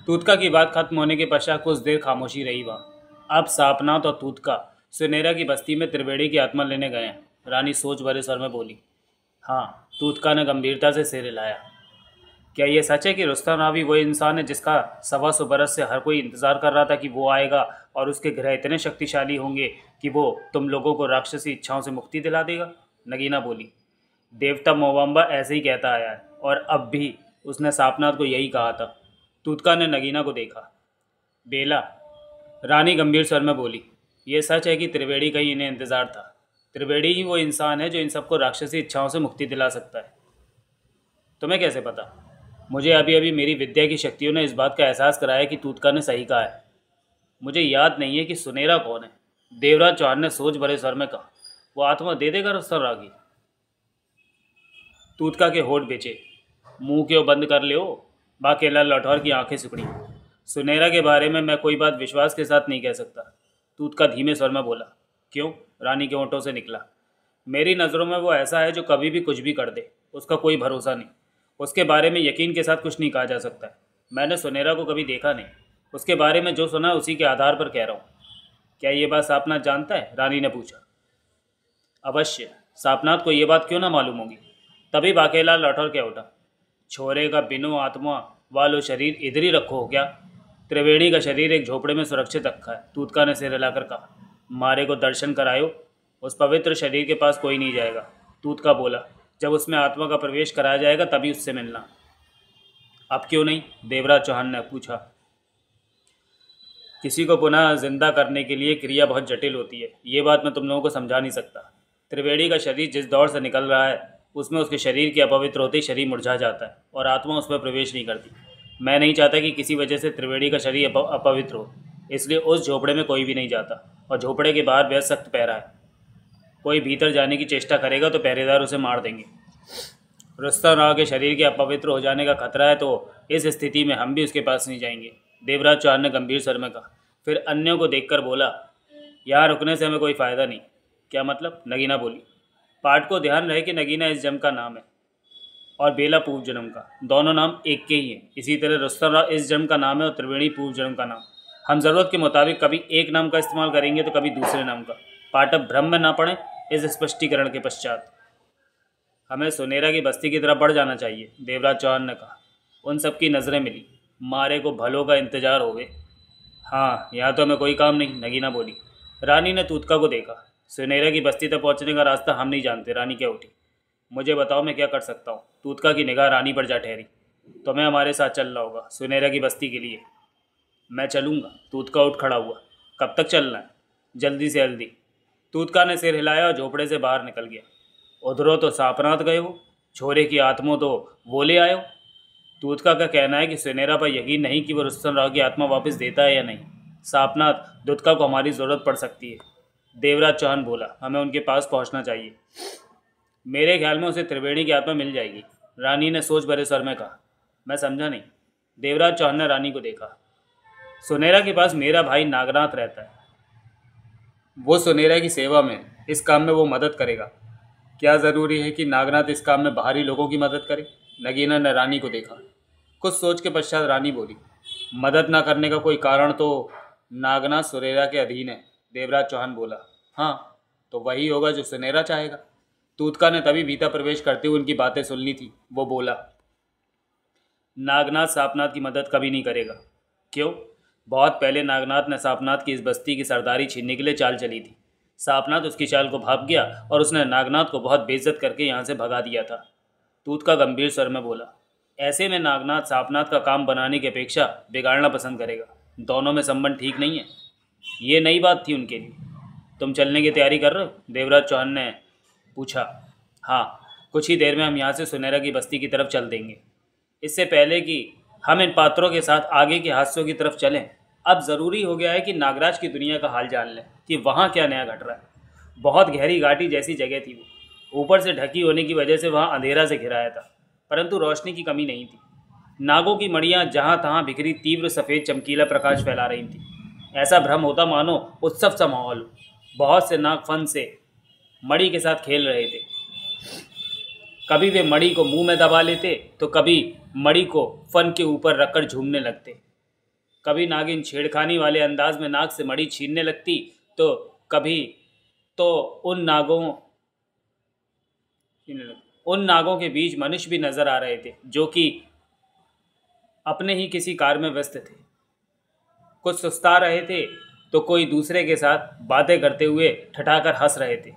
Speaker 2: तूतका की बात खत्म होने के पश्चात कुछ देर खामोशी रही वहाँ। अब सापनाथ और तूतका सुनहरा की बस्ती में त्रिवेणी की आत्मा लेने गए हैं। रानी सोच भरे स्वर में बोली। हाँ, तूतका ने गंभीरता से सिर हिलाया। क्या ये सच है कि रुस्तम राव ही वो इंसान है जिसका 125 बरस से हर कोई इंतजार कर रहा था कि वो आएगा और उसके ग्रह इतने शक्तिशाली होंगे कि वो तुम लोगों को राक्षसी इच्छाओं से मुक्ति दिला देगा? नगीना बोली। देवता मोवम्बा ऐसे ही कहता आया है और अब भी उसने सापनाथ को यही कहा था। तूतका ने नगीना को देखा। बेला, रानी गंभीर स्वर में बोली, ये सच है कि त्रिवेणी का ही इन्हें इंतजार था। त्रिवेणी ही वो इंसान है जो इन सबको राक्षसी इच्छाओं से मुक्ति दिला सकता है। तुम्हें कैसे पता? मुझे अभी अभी मेरी विद्या की शक्तियों ने इस बात का एहसास कराया कि तूतका ने सही कहा है। मुझे याद नहीं है कि सुनहरा कौन है। देवराज चौहान ने सोच भरे स्वर में कहा। वो आत्मा दे देगा रुस्तम राव की? तूतका के होठ बेचे। मुंह क्यों बंद कर ले हो? बाकेला, लठौर की आंखें सिकुड़ी। सुनहरा के बारे में मैं कोई बात विश्वास के साथ नहीं कह सकता। तूतका धीमे स्वर में बोला। क्यों? रानी के होंठों से निकला। मेरी नज़रों में वो ऐसा है जो कभी भी कुछ भी कर दे, उसका कोई भरोसा नहीं। उसके बारे में यकीन के साथ कुछ नहीं कहा जा सकता है। मैंने सुनहरा को कभी देखा नहीं। उसके बारे में जो सुना उसी के आधार पर कह रहा हूँ। क्या ये बात सापनाथ जानता है? रानी ने पूछा। अवश्य। सापनाथ को ये बात क्यों ना मालूम होगी? तभी बाकेला, लठौर कह उठा। छोरे का बिनो आत्मा वालो शरीर इधर ही रखो हो क्या? त्रिवेणी का शरीर एक झोपड़े में सुरक्षित रखा है। तूतका ने सिर हिलाकर कहा। मारे को दर्शन करायो। उस पवित्र शरीर के पास कोई नहीं जाएगा। तूतका बोला। जब उसमें आत्मा का प्रवेश कराया जाएगा तभी उससे मिलना। अब क्यों नहीं? देवराज चौहान ने पूछा। किसी को पुनः जिंदा करने के लिए क्रिया बहुत जटिल होती है। ये बात मैं तुम लोगों को समझा नहीं सकता। त्रिवेणी का शरीर जिस दौर से निकल रहा है
Speaker 1: उसमें उसके शरीर के अपवित्र होते ही शरीर मुरझा जाता है और आत्मा उस पर प्रवेश नहीं करती। मैं नहीं चाहता कि किसी वजह से त्रिवेणी का शरीर अपवित्र हो, इसलिए उस झोपड़े में कोई भी नहीं जाता और झोपड़े के बाहर बेहद सख्त पहरा है। कोई भीतर जाने की चेष्टा करेगा तो पहरेदार उसे मार देंगे। रुस्तम राव के शरीर के अपवित्र हो जाने का खतरा है, तो इस स्थिति में हम भी उसके पास नहीं जाएंगे, देवराज चौहान ने गंभीर स्वर में कहा। फिर अन्यों को देखकर बोला, यहाँ रुकने से हमें कोई फ़ायदा नहीं। क्या मतलब? नगीना बोली। पाठ को ध्यान रहे कि नगीना इस जन्म का नाम है और बेला पूर्व जन्म का, दोनों नाम एक के ही हैं। इसी तरह रुस्तम राव इस जन्म का नाम है और त्रिवेणी पूर्व जन्म का नाम। हम ज़रूरत के मुताबिक कभी एक नाम का इस्तेमाल करेंगे तो कभी दूसरे नाम का। पाठक भ्रम में ना पड़े। इस स्पष्टीकरण के पश्चात हमें सुनेरा की बस्ती की तरफ बढ़ जाना चाहिए, देवराज चौहान ने कहा। उन सबकी नज़रें मिली। मारे को भलों का इंतजार होवे। हाँ, यहाँ तो हमें कोई काम नहीं, नगीना बोली। रानी ने तूतका को देखा। सुनेरा की बस्ती तक पहुँचने का रास्ता हम नहीं जानते, रानी क्या उठी। मुझे बताओ मैं क्या कर सकता हूँ। तूतका की निगाह रानी पर जा ठहरी। तुम्हें हमारे साथ चलना होगा सुनेरा की बस्ती के लिए। मैं चलूँगा। तूतका उठ खड़ा हुआ। कब तक चलना है? जल्दी से जल्दी। तूतका ने सिर हिलाया और झोपड़े से बाहर निकल गया। उधरो तो सापनाथ गए हो, छोरे की आत्मो तो वो ले आयो। तूतका का कहना है कि सुनेरा पर यकीन नहीं कि वो रुस्तम राव की आत्मा वापस देता है या नहीं। सापनाथ, दुत्का को हमारी ज़रूरत पड़ सकती है, देवराज चौहान बोला। हमें उनके पास पहुंचना चाहिए। मेरे ख्याल में उसे त्रिवेणी की आत्मा मिल जाएगी, रानी ने सोच भरे स्वर में कहा। मैं समझा नहीं। देवराज चौहान ने रानी को देखा। सुनेरा के पास मेरा भाई नागनाथ रहता है। वो सुनेरा की सेवा में, इस काम में वो मदद करेगा। क्या ज़रूरी है कि नागनाथ इस काम में बाहरी लोगों की मदद करे? नगीना ने रानी को देखा। कुछ सोच के पश्चात रानी बोली, मदद ना करने का कोई कारण तो नागनाथ सुनेरा के अधीन है, देवराज चौहान बोला। हाँ, तो वही होगा जो सुनेरा चाहेगा। तूतका ने तभी भीतर प्रवेश करते हुए उनकी बातें सुन ली थी। वो बोला, नागनाथ सापनाथ की मदद कभी नहीं करेगा। क्यों? बहुत पहले नागनाथ ने सापनाथ की इस बस्ती की सरदारी छीनने के लिए चाल चली थी। सापनाथ उसकी चाल को भाप गया और उसने नागनाथ को बहुत बेइज्जत करके यहाँ से भगा दिया था। तूतका गंभीर स्वर में बोला, ऐसे में नागनाथ सापनाथ का काम बनाने की अपेक्षा बिगाड़ना पसंद करेगा। दोनों में संबंध ठीक नहीं है। ये नई बात थी उनके लिए। तुम चलने की तैयारी कर रहे हो? देवराज चौहान ने पूछा। हाँ, कुछ ही देर में हम यहाँ से सुनेरा की बस्ती की तरफ चल देंगे। इससे पहले कि हम इन पात्रों के साथ आगे के हादसों की तरफ चलें, अब ज़रूरी हो गया है कि नागराज की दुनिया का हाल जान लें कि वहाँ क्या नया घट रहा है। बहुत गहरी घाटी जैसी जगह थी वो। ऊपर से ढकी होने की वजह से वहाँ अंधेरा से घिराया था, परंतु रोशनी की कमी नहीं थी। नागों की मड़ियाँ जहाँ तहाँ बिखरी तीव्र सफ़ेद चमकीला प्रकाश फैला रही थी। ऐसा भ्रम होता मानो उत्सव सा माहौल। बहुत से नाग फन से मड़ी के साथ खेल रहे थे। कभी वे मड़ी को मुंह में दबा लेते तो कभी मड़ी को फन के ऊपर रखकर झूमने लगते। कभी नागिन छेड़खानी वाले अंदाज में नाग से मड़ी छीनने लगती तो कभी तो उन नागों के बीच मनुष्य भी नजर आ रहे थे, जो कि अपने ही किसी कार में व्यस्त थे। कुछ सुस्ता रहे थे तो कोई दूसरे के साथ बातें करते हुए ठठाकर हंस रहे थे।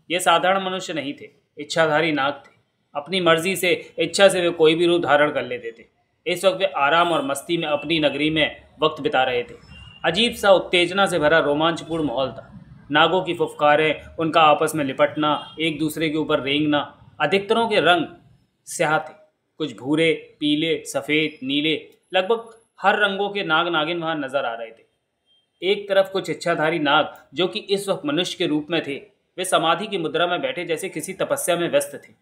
Speaker 1: ये साधारण मनुष्य नहीं थे, इच्छाधारी नाग थे। अपनी मर्जी से, इच्छा से वे कोई भी रूप धारण कर लेते थे। इस वक्त वे आराम और मस्ती में अपनी नगरी में वक्त बिता रहे थे। अजीब सा उत्तेजना से भरा रोमांचपूर्ण माहौल था। नागों की फुफकारें, उनका आपस में लिपटना, एक दूसरे के ऊपर रेंगना। अधिकतरों के रंग स्याह थे, कुछ भूरे, पीले, सफ़ेद, नीले। लगभग हर रंगों के नाग नागिन वहाँ नजर आ रहे थे। एक तरफ कुछ इच्छाधारी नाग जो कि इस वक्त मनुष्य के रूप में थे, वे समाधि की मुद्रा में बैठे जैसे किसी तपस्या में व्यस्त थे।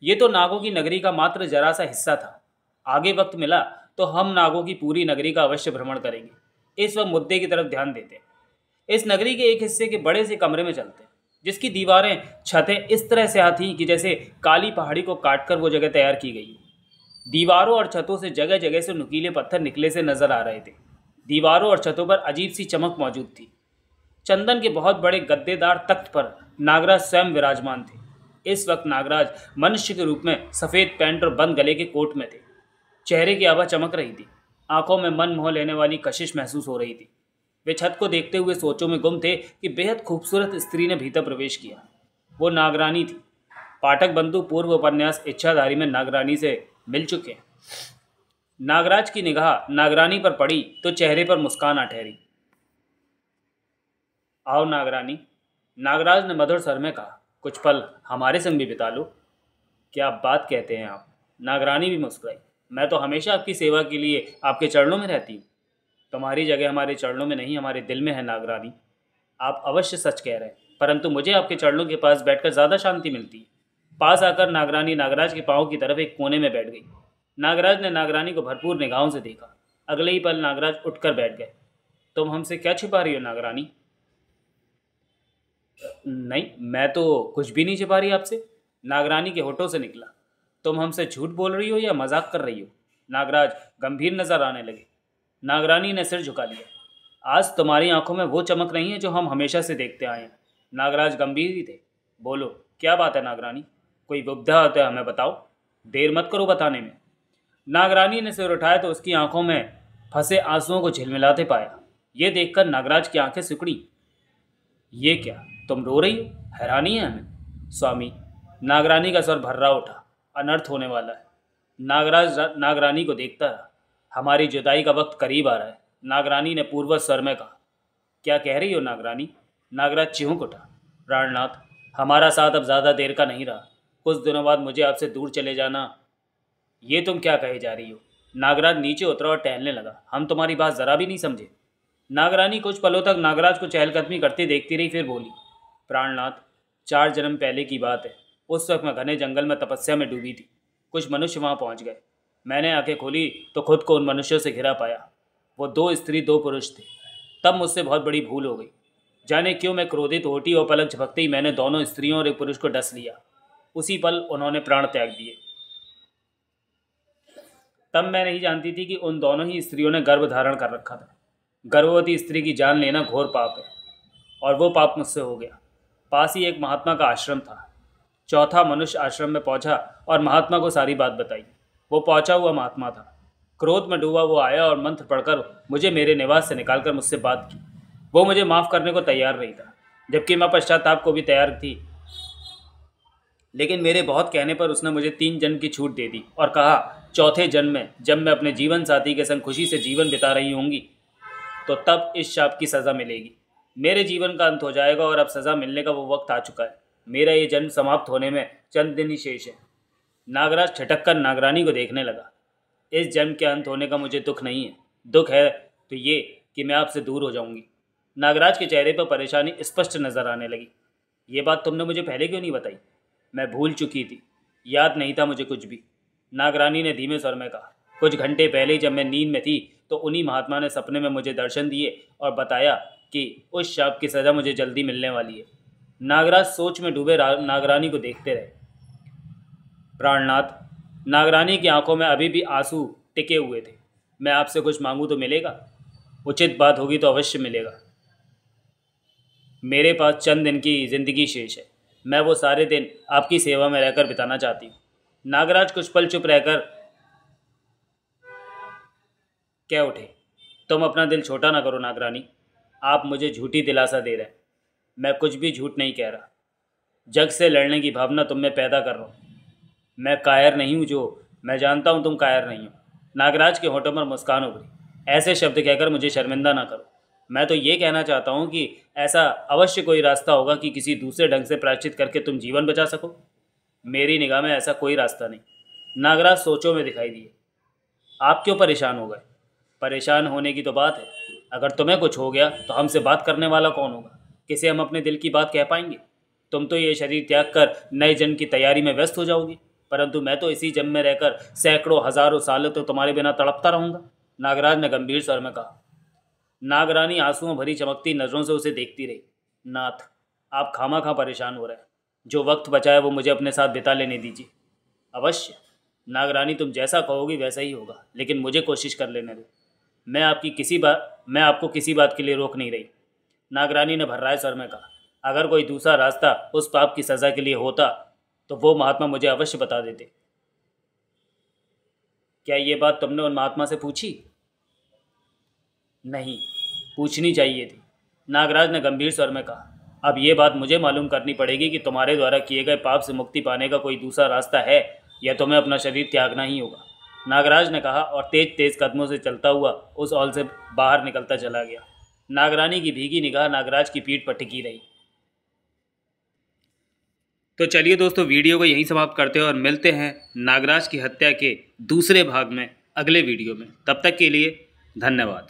Speaker 1: ये तो नागों की नगरी का मात्र जरा सा हिस्सा था। आगे वक्त मिला तो हम नागों की पूरी नगरी का अवश्य भ्रमण करेंगे। इस वक्त मुद्दे की तरफ ध्यान देते हैं। इस नगरी के एक हिस्से के बड़े से कमरे में चलते हैं, जिसकी दीवारें, छतें इस तरह से आती कि जैसे काली पहाड़ी को काटकर वो जगह तैयार की गई। दीवारों और छतों से जगह जगह से नुकीले पत्थर निकले से नजर आ रहे थे। दीवारों और छतों पर अजीब सी चमक मौजूद थी। चंदन के बहुत बड़े गद्देदार तख्त पर नागराज स्वयं विराजमान थे। इस वक्त नागराज मनुष्य के रूप में सफ़ेद पैंट और बंद गले के कोट में थे। चेहरे की आभा चमक रही थी। आंखों में मन मोह लेने वाली कशिश महसूस हो रही थी। वे छत को देखते हुए सोचों में गुम थे कि बेहद खूबसूरत स्त्री ने भीतर प्रवेश किया। वो नागरानी थी। पाठक बंधु पूर्व उपन्यास इच्छाधारी में नागरानी से मिल चुके हैं। नागराज की निगाह नागरानी पर पड़ी तो चेहरे पर मुस्कान आ ठहरी। आओ नागरानी, नागराज ने मधुर स्वर में कहा, कुछ पल हमारे संग भी बिता लो।
Speaker 2: क्या बात कहते हैं आप? नागरानी भी मुस्कुराई। मैं तो हमेशा आपकी सेवा के लिए आपके चरणों में रहती हूँ। तुम्हारी जगह हमारे चरणों में नहीं, हमारे दिल में है नागरानी। आप अवश्य सच कह रहे हैं, परंतु मुझे आपके चरणों के पास बैठकर ज़्यादा शांति मिलती है। पास आकर नागरानी नागराज के पाँव की तरफ एक कोने में बैठ गई। नागराज ने नागरानी को भरपूर निगाहों से देखा। अगले ही पल नागराज उठकर बैठ गए। तुम हमसे क्या छिपा रही हो नागरानी? नहीं, मैं तो कुछ भी नहीं छिपा रही आपसे, नागरानी के होठों से निकला। तुम हमसे झूठ बोल रही हो या मजाक कर रही हो? नागराज गंभीर नजर आने लगे। नागरानी ने सिर झुका लिया। आज तुम्हारी आंखों में वो चमक नहीं है जो हम हमेशा से देखते आए हैं। नागराज गंभीर ही थे। बोलो, क्या बात है नागरानी? कोई विपदा होता है हमें बताओ, देर मत करो बताने में। नागरानी ने सिर उठाया तो उसकी आंखों में फंसे आंसुओं को झिलमिलाते पाया। ये देखकर नागराज की आंखें सिकुड़ी। ये क्या, तुम रो रही हो? हैरानी है हमें। स्वामी, नागरानी का स्वर भर्रा उठा। अनर्थ होने वाला है। नागराज नागरानी को देखता रहा। हमारी जुदाई का वक्त करीब आ रहा है, नागरानी ने पूर्वज स्वर में कहा। क्या कह रही हो नागरानी? नागराज चिहुक उठा। प्राणनाथ, हमारा साथ अब ज़्यादा देर का नहीं रहा। कुछ दिनों बाद मुझे आपसे दूर चले जाना। ये तुम क्या कहे जा रही हो? नागराज नीचे उतरा और टहलने लगा। हम तुम्हारी बात ज़रा भी नहीं समझे। नागरानी कुछ पलों तक नागराज को चहलकदमी करते देखती रही, फिर बोली। प्राणनाथ, 4 जन्म पहले की बात है। उस वक्त मैं घने जंगल में तपस्या में डूबी थी। कुछ मनुष्य वहाँ पहुँच गए। मैंने आंखें खोली तो खुद को उन मनुष्यों से घिरा पाया। वो 2 स्त्री 2 पुरुष थे। तब मुझसे बहुत बड़ी भूल हो गई। जाने क्यों मैं क्रोधित होती और पलक झपकते ही मैंने दोनों स्त्रियों और एक पुरुष को डस लिया। उसी पल उन्होंने प्राण त्याग दिए। तब मैं नहीं जानती थी कि उन दोनों ही स्त्रियों ने गर्भ धारण कर रखा था। गर्भवती स्त्री की जान लेना घोर पाप है, और वो पाप मुझसे हो गया। पास ही एक महात्मा का आश्रम था। चौथा मनुष्य आश्रम में पहुंचा और महात्मा को सारी बात बताई। वो पहुंचा हुआ महात्मा था। क्रोध में डूबा वो आया और मंत्र पढ़कर मुझे मेरे निवास से निकालकर मुझसे बात की। वो मुझे माफ़ करने को तैयार नहीं था, जबकि मैं पश्चाताप को भी तैयार थी। लेकिन मेरे बहुत कहने पर उसने मुझे 3 जन्म की छूट दे दी और कहा, चौथे जन्म में जब मैं अपने जीवन साथी के संग खुशी से जीवन बिता रही होंगी तो तब इस शाप की सज़ा मिलेगी। मेरे जीवन का अंत हो जाएगा और अब सज़ा मिलने का वो वक्त आ चुका है। मेरा ये जन्म समाप्त होने में चंद दिन ही शेष है। नागराज ठिठक कर नागरानी को देखने लगा। इस जन्म के अंत होने का मुझे दुख नहीं है। दुख है तो ये कि मैं आपसे दूर हो जाऊंगी। नागराज के चेहरे पर परेशानी स्पष्ट नजर आने लगी। ये बात तुमने मुझे पहले क्यों नहीं बताई? मैं भूल चुकी थी, याद नहीं था मुझे कुछ भी। नागरानी ने धीमे स्वर में कहा। कुछ घंटे पहले जब मैं नींद में थी तो उन्हीं महात्मा ने सपने में मुझे दर्शन दिए और बताया कि उस शाप की सज़ा मुझे जल्दी मिलने वाली है। नागराज सोच में डूबे नागरानी को देखते रहे। प्राणनाथ, नागरानी की आंखों में अभी भी आंसू टिके हुए थे। मैं आपसे कुछ मांगूं तो मिलेगा? उचित बात होगी तो अवश्य मिलेगा। मेरे पास चंद दिन की जिंदगी शेष है। मैं वो सारे दिन आपकी सेवा में रहकर बिताना चाहती हूँ। नागराज कुछ पल चुप रहकर कह उठे। तुम अपना दिल छोटा ना करो नागरानी। आप मुझे झूठी दिलासा दे रहे हैं। मैं कुछ भी झूठ नहीं कह रहा। जग से लड़ने की भावना तुम में पैदा कर रहा हूँ। मैं कायर नहीं हूँ, जो मैं जानता हूँ तुम कायर नहीं हो। नागराज के होठों पर मुस्कान उभरी। ऐसे शब्द कहकर मुझे शर्मिंदा ना करो। मैं तो ये कहना चाहता हूँ कि ऐसा अवश्य कोई रास्ता होगा कि किसी दूसरे ढंग से प्रायश्चित करके तुम जीवन बचा सको। मेरी निगाह में ऐसा कोई रास्ता नहीं। नागराज सोचों में दिखाई दिए। आप क्यों परेशान हो गए? परेशान होने की तो बात है। अगर तुम्हें कुछ हो गया तो हमसे बात करने वाला कौन होगा? किसे हम अपने दिल की बात कह पाएंगे? तुम तो ये शरीर त्याग कर नए जन्म की तैयारी में व्यस्त हो जाओगी, परंतु मैं तो इसी जन्म में रहकर सैकड़ों हजारों सालों तो तुम्हारे बिना तड़पता रहूंगा। नागराज ने गंभीर स्वर में कहा। नागरानी आंसुओं भरी चमकती नज़रों से उसे देखती रही। नाथ, आप खामा परेशान हो रहे हैं। जो वक्त बचा है वो मुझे अपने साथ बिता लेने दीजिए। अवश्य नागरानी, तुम जैसा कहोगी वैसा ही होगा, लेकिन मुझे कोशिश कर लेने दो। मैं आपको किसी बात के लिए रोक नहीं रही। नागरानी ने भर्राए स्वर में कहा। अगर कोई दूसरा रास्ता उस पाप की सज़ा के लिए होता तो वो महात्मा मुझे अवश्य बता देते। क्या ये बात तुमने उन महात्मा से पूछी? नहीं, पूछनी चाहिए थी। नागराज ने गंभीर स्वर में कहा। अब ये बात मुझे मालूम करनी पड़ेगी कि तुम्हारे द्वारा किए गए पाप से मुक्ति पाने का कोई दूसरा रास्ता है या तुम्हें अपना शरीर त्यागना ही होगा। नागराज ने कहा और तेज तेज कदमों से चलता हुआ उस हॉल से बाहर निकलता चला गया। नागरानी की भीगी निगाह नागराज की पीठ पर टिकी रही।
Speaker 1: तो चलिए दोस्तों, वीडियो को यहीं समाप्त करते हैं और मिलते हैं नागराज की हत्या के दूसरे भाग में अगले वीडियो में। तब तक के लिए धन्यवाद।